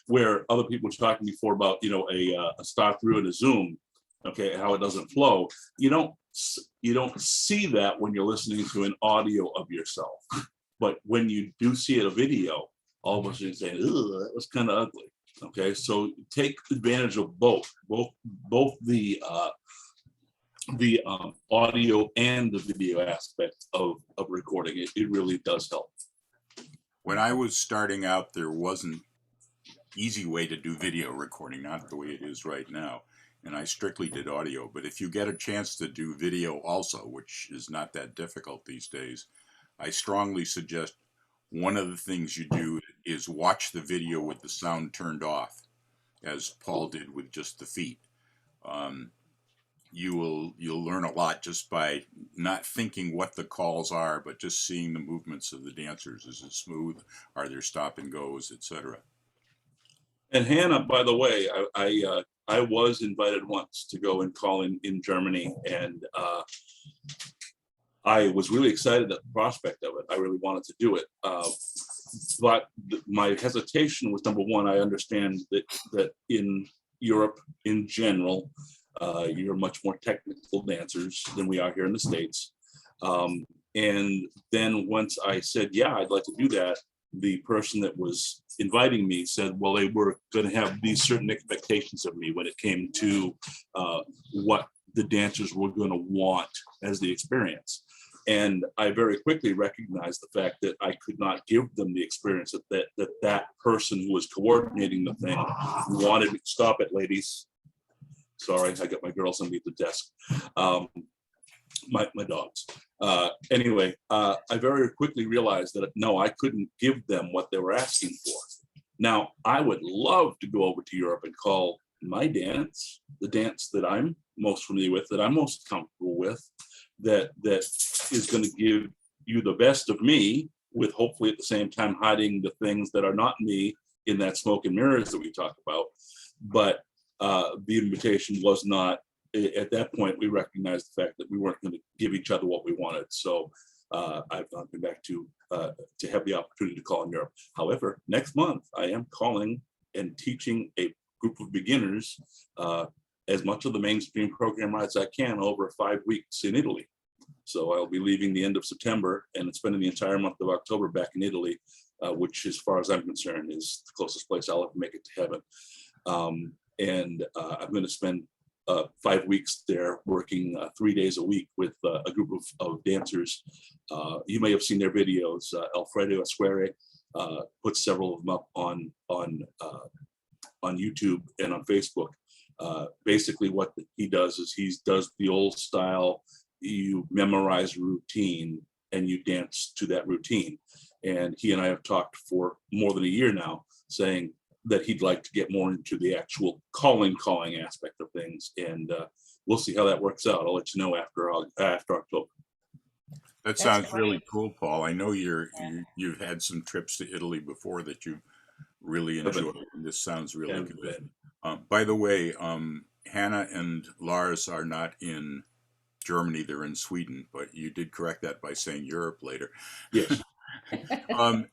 Where other people were talking before about, a start through in a Zoom, okay, how it doesn't flow. You don't see that when you're listening to an audio of yourself, but when you do see it a video, all of a sudden you say, "Ugh, that was kind of ugly." Okay, so take advantage of both the audio and the video aspect of recording. It really does help. When I was starting out, there wasn't easy way to do video recording, not the way it is right now. And I strictly did audio. But if you get a chance to do video also, which is not that difficult these days, I strongly suggest one of the things you do is watch the video with the sound turned off, as Paul did with just the feet. You'll learn a lot just by not thinking what the calls are, but just seeing the movements of the dancers. Is it smooth? Are there stop and goes, etc.? And Hannah, by the way, I was invited once to go and call in Germany, and I was really excited at the prospect of it. I really wanted to do it. But my hesitation was, number one, I understand that in Europe in general, you're much more technical dancers than we are here in the States. And then once I said, yeah, I'd like to do that, the person that was inviting me said, well, they were going to have these certain expectations of me when it came to what the dancers were going to want as the experience. And I very quickly recognized the fact that I could not give them the experience that person who was coordinating the thing wanted me. Stop it, ladies. Sorry, I got my girls underneath the desk. My dogs. Anyway, I very quickly realized that no, I couldn't give them what they were asking for. Now, I would love to go over to Europe and call my dance, the dance that I'm most familiar with, that I'm most comfortable with, that is going to give you the best of me, with hopefully at the same time hiding the things that are not me in that smoke and mirrors that we talk about. But the invitation was not, at that point, we recognized the fact that we weren't going to give each other what we wanted. So I've not been back to have the opportunity to call in Europe. However, next month, I am calling and teaching a group of beginners as much of the mainstream program as I can over 5 weeks in Italy. So I'll be leaving the end of September and spending the entire month of October back in Italy, which, as far as I'm concerned, is the closest place I'll ever make it to heaven. And I'm going to spend 5 weeks there working 3 days a week with a group of dancers. You may have seen their videos. Alfredo Esquere puts several of them up on YouTube and on Facebook. Basically what he does is he does the old style, you memorize a routine and you dance to that routine. And he and I have talked for more than a year now, saying that he'd like to get more into the actual calling aspect of things. And we'll see how that works out. I'll let you know after October. That sounds really cool, Paul. I know you've had some trips to Italy before that you really enjoyed, and this sounds really good. By the way, Hannah and Lars are not in Germany, they're in Sweden, but you did correct that by saying Europe later. Yes.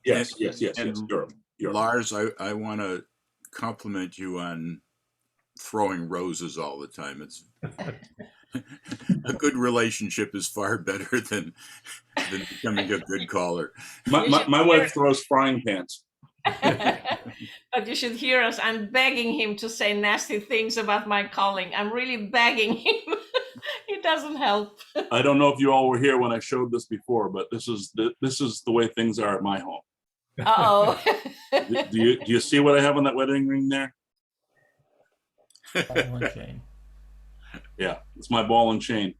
Yes, Europe. Lars, I want to compliment you on throwing roses all the time. It's a good relationship is far better than becoming a good caller. My wife throws frying pans. But you should hear us. I'm begging him to say nasty things about my calling. I'm really begging him. It doesn't help. I don't know if you all were here when I showed this before, but this is the way things are at my home. Uh-oh. do you see what I have on that wedding ring there? Ball and chain. Yeah, it's my ball and chain.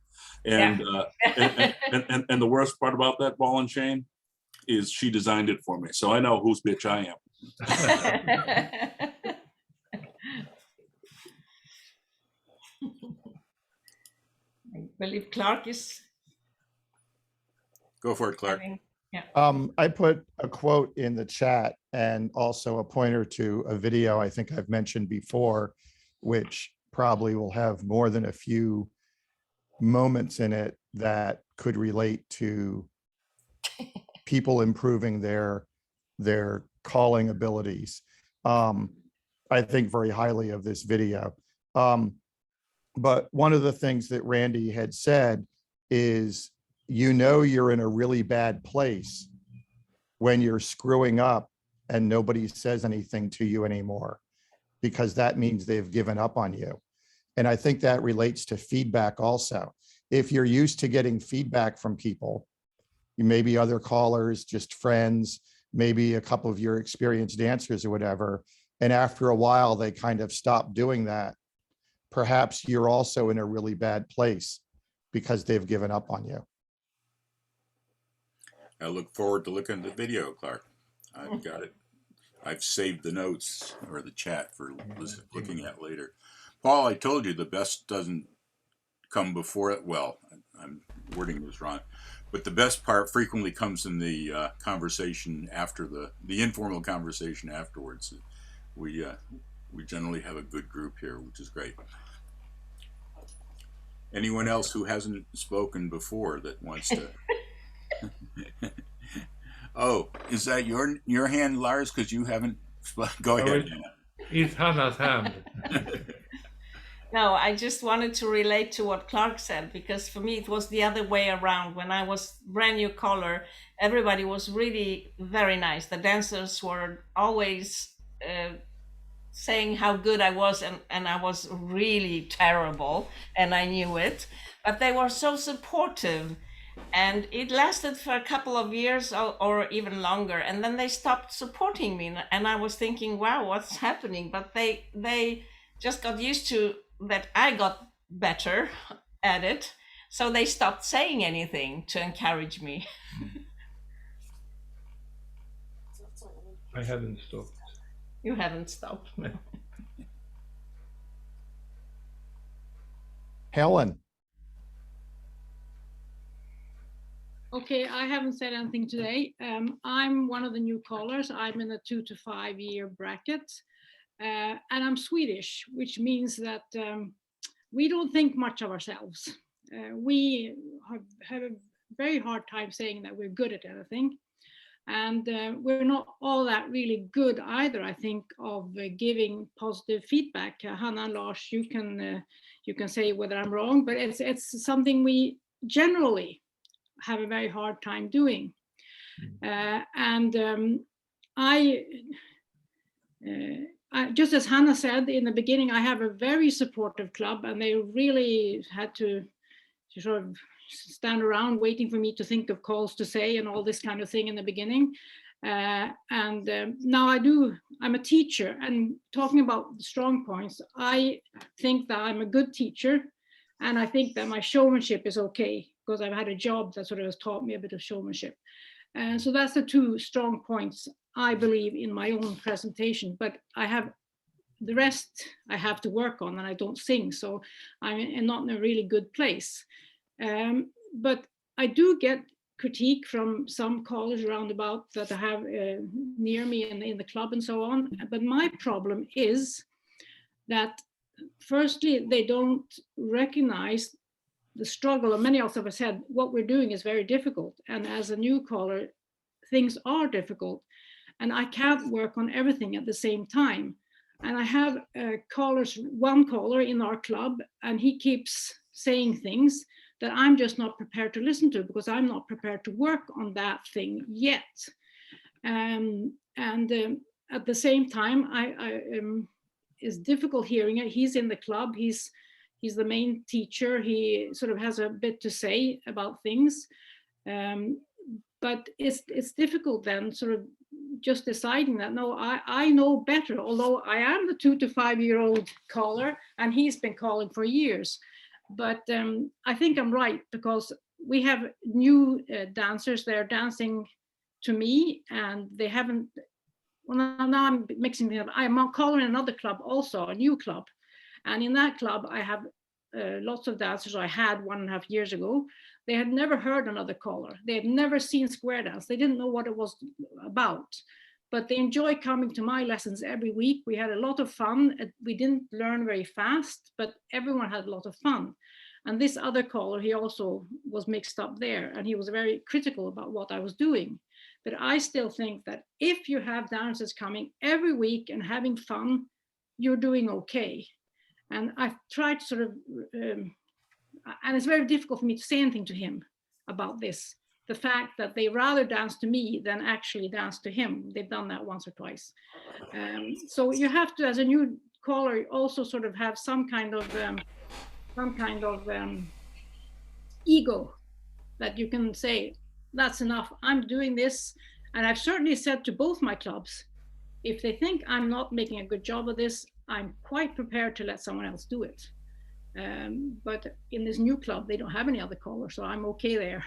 And, yeah. and the worst part about that ball and chain is she designed it for me, so I know whose bitch I am. I believe Clark is. Go for it, Clark. I put a quote in the chat and also a pointer to a video I think I've mentioned before, which probably will have more than a few moments in it that could relate to people improving their calling abilities. I think very highly of this video. But one of the things that Randy had said is, you're in a really bad place when you're screwing up and nobody says anything to you anymore, because that means they've given up on you. And I think that relates to feedback also. If you're used to getting feedback from people, maybe other callers, just friends, maybe a couple of your experienced dancers or whatever, and after a while they kind of stop doing that, perhaps you're also in a really bad place because they've given up on you. I look forward to looking at the video, Clark. I've got it. I've saved the notes or the chat for looking at later. Paul, I told you the best doesn't come before it. Well, I'm wording this wrong, but the best part frequently comes in the conversation after the informal conversation afterwards. we generally have a good group here, which is great. Anyone else who hasn't spoken before that wants to? Oh, is that your hand, Lars? Because you haven't spoken. Go ahead. It's Hannah's hand. No, I just wanted to relate to what Clark said, because for me it was the other way around. When I was brand new caller, everybody was really very nice. The dancers were always saying how good I was, and I was really terrible, and I knew it, but they were so supportive. And it lasted for a couple of years or even longer, and then they stopped supporting me, and I was thinking, wow, what's happening? But they just got used to that I got better at it, so they stopped saying anything to encourage me. I haven't stopped. You haven't stopped. No. Helen. Okay, I haven't said anything today. I'm one of the new callers. I'm in a 2 to 5 year bracket, and I'm Swedish, which means that we don't think much of ourselves. We have a very hard time saying that we're good at anything. And we're not all that really good either, I think, of giving positive feedback. Hannah and Lars, you can say whether I'm wrong, but it's something we generally have a very hard time doing. I just as Hannah said in the beginning, I have a very supportive club, and they really had to sort of stand around waiting for me to think of calls to say and all this kind of thing in the beginning. Now I'm a teacher, and talking about strong points, I think that I'm a good teacher, and I think that my showmanship is okay, because I've had a job that sort of has taught me a bit of showmanship. And so that's the two strong points I believe in my own presentation, but I have the rest I have to work on, and I don't sing, so I'm not in a really good place. But I do get critique from some callers around about that I have near me in the club and so on. But my problem is that firstly, they don't recognize the struggle, and many also have said what we're doing is very difficult. And as a new caller, things are difficult, and I can't work on everything at the same time. And I have one caller in our club, and he keeps saying things that I'm just not prepared to listen to, because I'm not prepared to work on that thing yet. At the same time, it's difficult hearing it. He's in the club. He's the main teacher. He sort of has a bit to say about things, but it's difficult then sort of just deciding that no, I know better. Although I am the 2 to 5 year old caller, and he's been calling for years. But I think I'm right, because we have new dancers. They're dancing to me, and they haven't. Well, now I'm mixing them up. I'm a caller in another club, also a new club, and in that club I have lots of dancers. I had 1.5 years ago. They had never heard another caller. They had never seen square dance. They didn't know what it was about. But they enjoy coming to my lessons every week. We had a lot of fun. We didn't learn very fast, but everyone had a lot of fun. And this other caller, he also was mixed up there, and he was very critical about what I was doing. But I still think that if you have dancers coming every week and having fun, you're doing okay. And I've tried to sort of, and it's very difficult for me to say anything to him about this. The fact that they rather dance to me than actually dance to him. They've done that once or twice. So you have to, as a new caller, also sort of have some kind of ego that you can say, that's enough, I'm doing this. And I've certainly said to both my clubs, if they think I'm not making a good job of this, I'm quite prepared to let someone else do it. But in this new club, they don't have any other callers, so I'm okay there.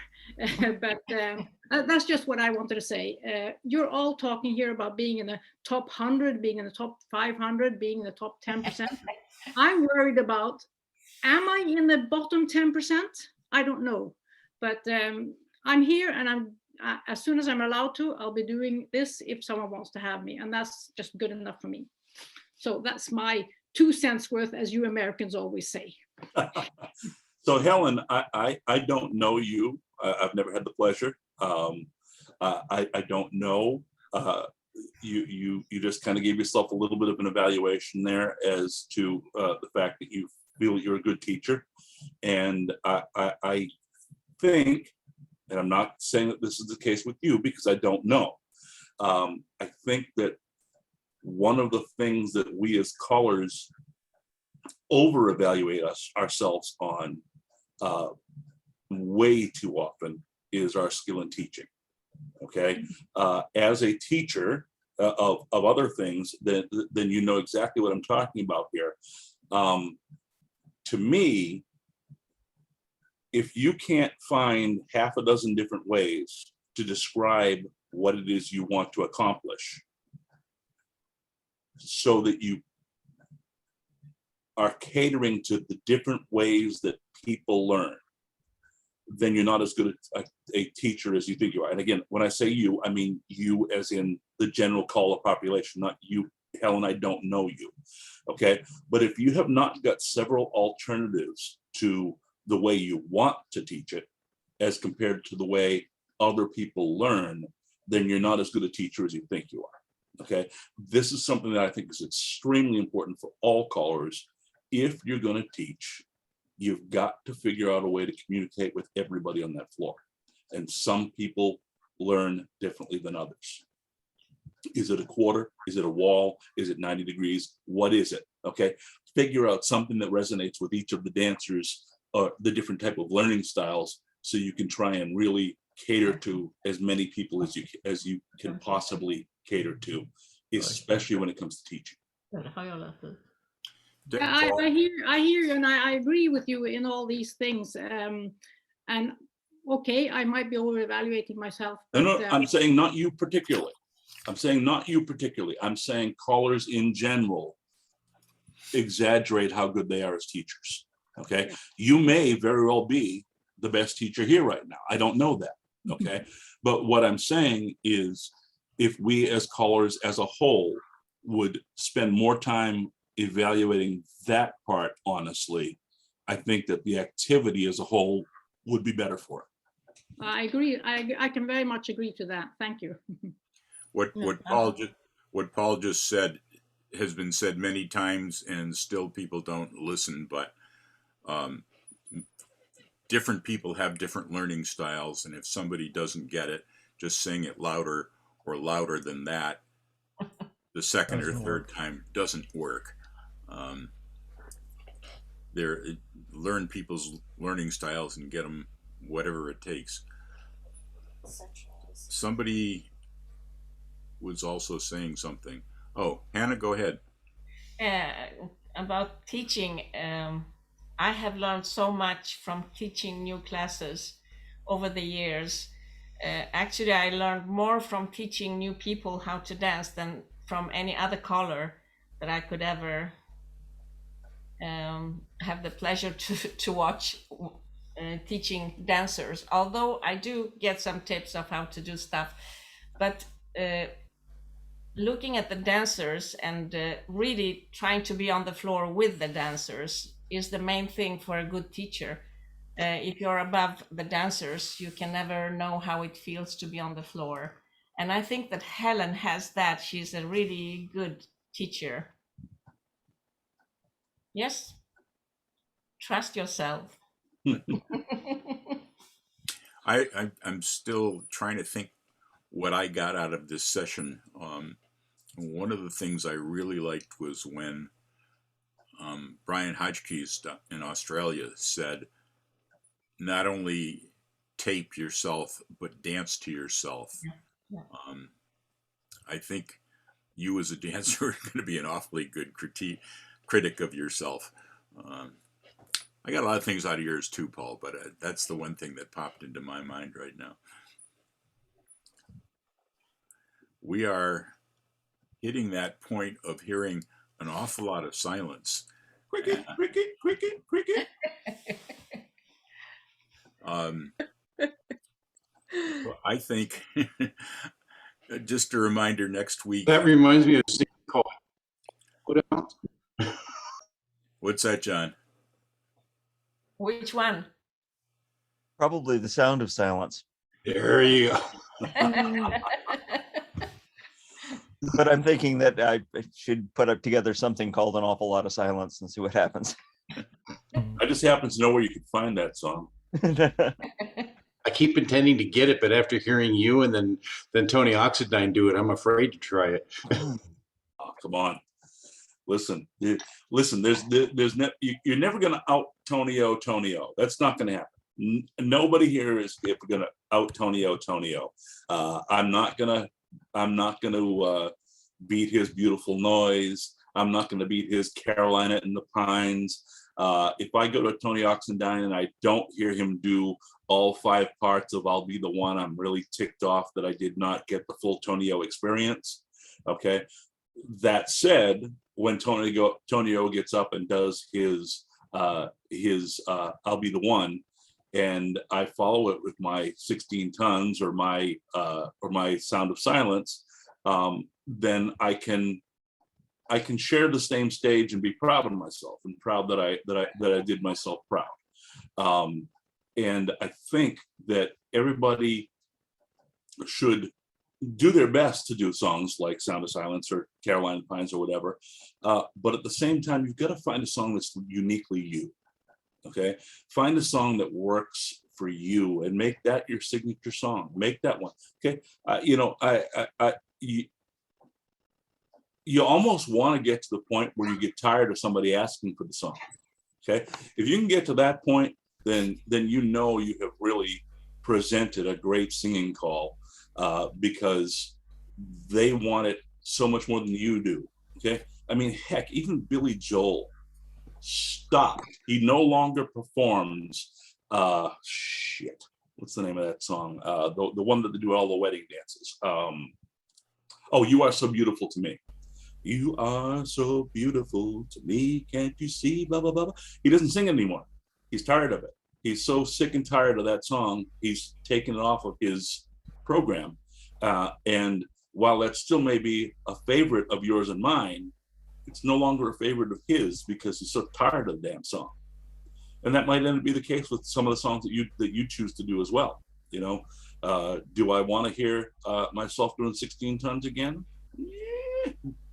But that's just what I wanted to say. You're all talking here about being in the top 100, being in the top 500, being in the top 10%. I'm worried about, am I in the bottom 10%? I don't know. But I'm here, and as soon as I'm allowed to, I'll be doing this if someone wants to have me. And that's just good enough for me. So that's my 2 cents worth, as you Americans always say. So Helen, I don't know you. I've never had the pleasure. I don't know. You just kind of gave yourself a little bit of an evaluation there as to the fact that you feel you're a good teacher. And I think, and I'm not saying that this is the case with you because I don't know. I think that one of the things that we as callers over-evaluate ourselves on way too often is our skill in teaching. Okay, as a teacher of other things, then you know exactly what I'm talking about here. To me, if you can't find half a dozen different ways to describe what it is you want to accomplish, so that you are catering to the different ways that people learn, then you're not as good a teacher as you think you are. And again, when I say you, I mean you as in the general caller population, not you, Helen, I don't know you, okay? But if you have not got several alternatives to the way you want to teach it as compared to the way other people learn, then you're not as good a teacher as you think you are, okay? This is something that I think is extremely important for all callers. If you're gonna teach, you've got to figure out a way to communicate with everybody on that floor. And some people learn differently than others. Is it a quarter? Is it a wall? Is it 90 degrees? What is it? Okay, figure out something that resonates with each of the dancers or the different type of learning styles, so you can try and really cater to as many people as you can possibly cater to, especially when it comes to teaching. I hear you, and I agree with you in all these things. And okay, I might be over-evaluating myself. But, No, I'm saying not you particularly. I'm saying not you particularly. I'm saying callers in general exaggerate how good they are as teachers. Okay, yeah. You may very well be the best teacher here right now. I don't know that. Okay, but what I'm saying is, if we as callers as a whole would spend more time evaluating that part honestly, I think that the activity as a whole would be better for it. I agree. I can very much agree to that. Thank you. What Paul just said has been said many times, and still people don't listen. But different people have different learning styles, and if somebody doesn't get it, just saying it louder or louder than that the second or third time doesn't work. Learn people's learning styles and get them whatever it takes. Somebody was also saying something. Oh, Hannah, go ahead. About teaching, I have learned so much from teaching new classes over the years. Actually, I learned more from teaching new people how to dance than from any other caller that I could ever have the pleasure to watch teaching dancers. Although I do get some tips of how to do stuff, but looking at the dancers and really trying to be on the floor with the dancers is the main thing for a good teacher. If you're above the dancers, you can never know how it feels to be on the floor. And I think that Helen has that. She's a really good teacher. Yes, trust yourself. I'm still trying to think what I got out of this session. One of the things I really liked was when Brian Hodgkins in Australia said, not only tape yourself, but dance to yourself. Yeah. I think you as a dancer are going to be an awfully good critic of yourself. I got a lot of things out of yours too, Paul, but that's the one thing that popped into my mind right now. We are hitting that point of hearing an awful lot of silence. Cricket, cricket, cricket, cricket. I think just a reminder, next week. That reminds me of Cote. What's that, John? Which one? Probably The Sound of Silence. There you go. But I'm thinking that I should put up together something called An Awful Lot of Silence and see what happens. I just happen to know where you can find that song. I keep intending to get it, but after hearing you and then Tony Oxidine do it, I'm afraid to try it. Oh, come on. Listen. There's you're never gonna out Tonio. That's not gonna happen. Nobody here is gonna out Tonio. I'm not gonna beat his Beautiful Noise. I'm not gonna beat his Carolina in the Pines. If I go to Tony Oxendine and I don't hear him do all 5 parts of I'll Be the One, I'm really ticked off that I did not get the full Tonio experience. Okay. That said, when Tonio gets up and does his I'll Be the One, and I follow it with my 16 tons or my Sound of Silence, then I can share the same stage and be proud of myself and proud that I did myself proud. And I think that everybody should do their best to do songs like Sound of Silence or Carolina Pines or whatever. But at the same time, you've got to find a song that's uniquely you. Okay, find a song that works for you and make that your signature song. Make that one. Okay, you almost want to get to the point where you get tired of somebody asking for the song. Okay, if you can get to that point, then you know you have really presented a great singing call, because they want it so much more than you do. Okay, I mean, heck, even Billy Joel stopped. He no longer performs. What's the name of that song? The one that they do all the wedding dances. Oh, You Are So Beautiful to Me. You are so beautiful to me, can't you see, blah, blah, blah, blah. He doesn't sing it anymore. He's tired of it. He's so sick and tired of that song, he's taken it off of his program. And while that still may be a favorite of yours and mine, it's no longer a favorite of his because he's so tired of the damn song. And that might end up be the case with some of the songs that you choose to do as well. You know, do I want to hear myself doing 16 tons again?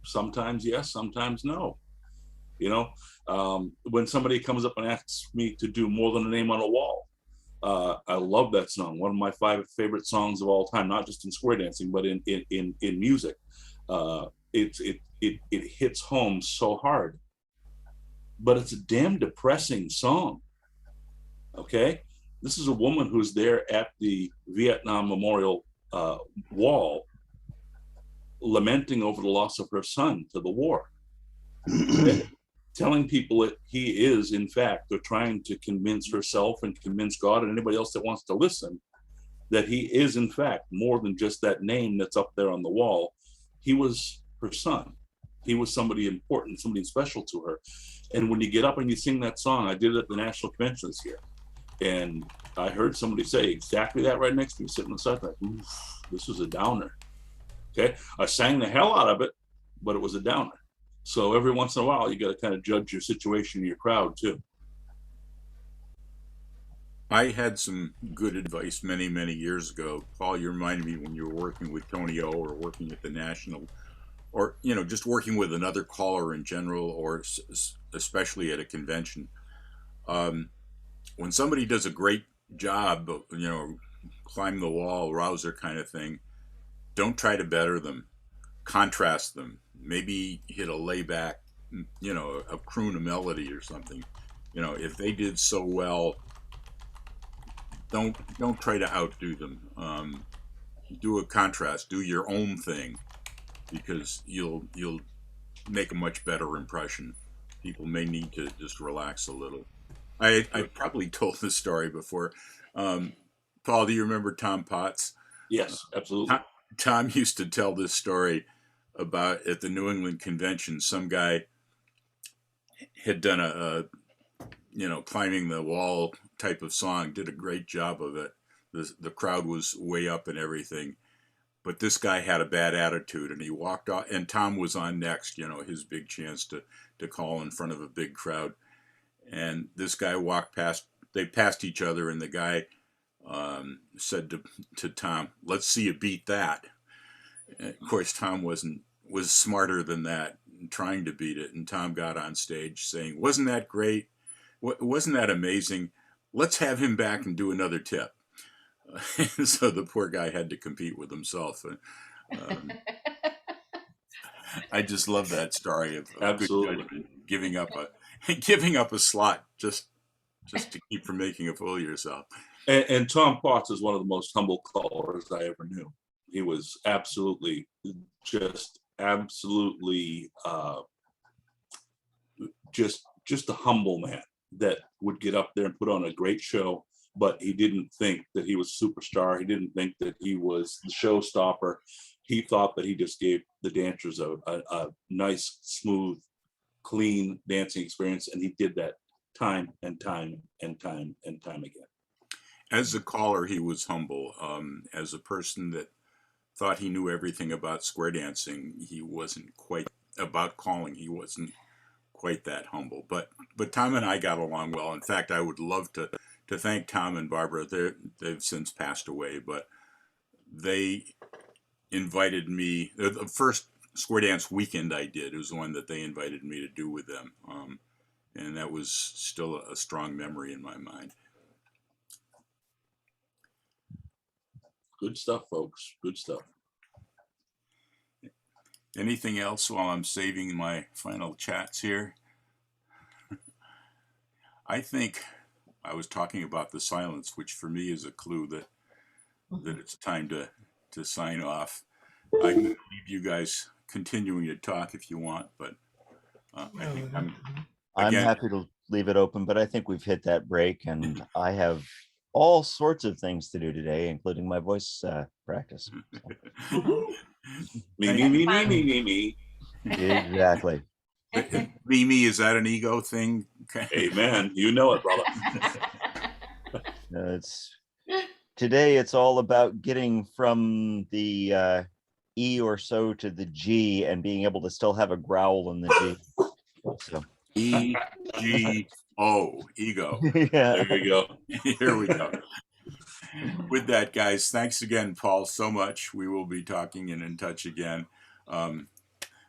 Sometimes yes, sometimes no. You know, when somebody comes up and asks me to do More Than a Name on a Wall, I love that song. One of my 5 favorite songs of all time, not just in square dancing, but in music. It hits home so hard, but it's a damn depressing song. Okay, this is a woman who's there at the Vietnam Memorial Wall, lamenting over the loss of her son to the war, telling people that he is, in fact, they're trying to convince herself and convince God and anybody else that wants to listen that he is, in fact, more than just that name that's up there on the wall. He was her son. He was somebody important, somebody special to her. And when you get up and you sing that song, I did it at the National Convention this year, and I heard somebody say exactly that right next to me, sitting on the side, like, this was a downer. Okay, I sang the hell out of it, but it was a downer. So every once in a while, you got to kind of judge your situation and your crowd too. I had some good advice many, many years ago. Paul, you reminded me when you were working with Tony O or working at the National, or, you know, just working with another caller in general, or especially at a convention. When somebody does a great job, you know, climb the wall, rouser kind of thing, don't try to better them. Contrast them. Maybe hit a layback, you know, a croon a melody or something. You know, if they did so well, don't try to outdo them. Do a contrast. Do your own thing, because you'll make a much better impression. People may need to just relax a little. I probably told this story before. Paul, do you remember Tom Potts? Yes, absolutely. Tom used to tell this story about at the New England Convention, some guy had done a you know, climbing the wall type of song, did a great job of it. The crowd was way up and everything, but this guy had a bad attitude and he walked off, and Tom was on next, you know, his big chance to call in front of a big crowd. And this guy walked past, they passed each other, and the guy said to Tom, "Let's see you beat that." And of course, Tom was smarter than that, trying to beat it. And Tom got on stage saying, "Wasn't that great? Wasn't that amazing? Let's have him back and do another tip." So the poor guy had to compete with himself. I just love that story of Absolutely. good judgment, giving up a slot just to keep from making a fool of yourself. And Tom Potts is one of the most humble callers I ever knew. He was absolutely just a humble man that would get up there and put on a great show, but he didn't think that he was a superstar. He didn't think that he was the showstopper. He thought that he just gave the dancers a nice, smooth, clean dancing experience, and he did that time and time and time and time again. As a caller, he was humble. As a person that thought he knew everything about square dancing, he wasn't quite about calling. He wasn't quite that humble. But Tom and I got along well. In fact, I would love to thank Tom and Barbara. They've since passed away, but they invited me. The first square dance weekend I did, it was the one that they invited me to do with them, and that was still a strong memory in my mind. Good stuff, folks. Good stuff. Anything else while I'm saving my final chats here? I think I was talking about the silence, which for me is a clue that it's time to sign off. I can leave you guys continuing to talk if you want, but I think I'm happy to leave it open, but I think we've hit that break, and I have all sorts of things to do today, including my voice practice. Me. Exactly. Me, is that an ego thing? Amen. You know it, brother. Today it's all about getting from the E or so to the G and being able to still have a growl in the G. So. E-G-O, ego. Yeah. There you go. Here we go. With that, guys, thanks again, Paul, so much. We will be talking and in touch again.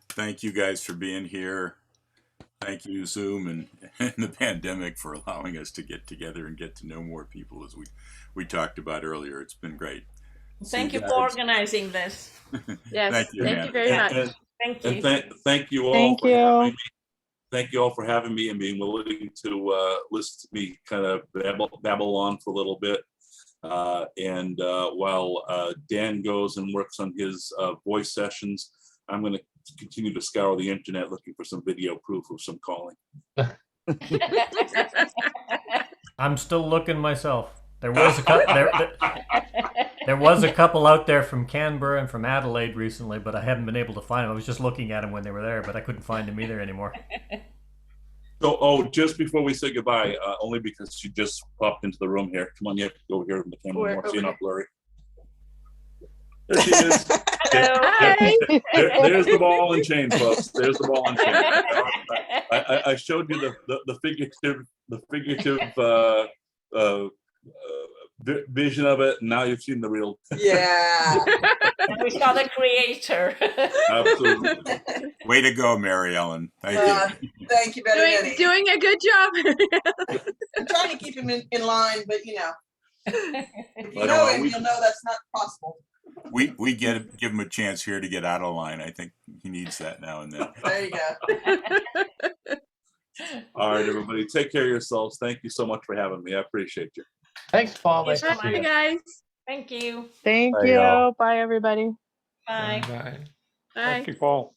Thank you guys for being here. Thank you, Zoom and the pandemic, for allowing us to get together and get to know more people, as we talked about earlier. It's been great. Thank you for organizing this. Yes, thank you very much. Thank you. Thank you all. Thank you. Having me. Thank you all for having me and being willing to listen to me kind of babble on for a little bit. While Dan goes and works on his voice sessions, I'm going to continue to scour the internet looking for some video proof of some calling. I'm still looking myself. There was there was a couple out there from Canberra and from Adelaide recently, but I haven't been able to find them. I was just looking at them when they were there, but I couldn't find them either anymore. So, just before we say goodbye, only because she just popped into the room here. Come on, you have to go here in the camera more so you're not blurry. There she is. There's the ball and chain, folks. There's the ball and chain. I showed you the figurative vision of it. Now you've seen the real. Yeah. We saw the creator. Absolutely. Way to go, Mary Ellen. Thank you. Thank you, Betty. Doing a good job. I'm trying to keep him in line, but you know, if you But, know him, you'll know that's not possible. We give him a chance here to get out of line. I think he needs that now and then. There you go. All right, everybody, take care of yourselves. Thank you so much for having me. I appreciate you. Thanks, Paul. Yes, Nice to see Bye, you. guys. Thank you. Thank Bye, you. y'all. Bye, everybody. Bye. Bye. Bye. Thank you, Paul.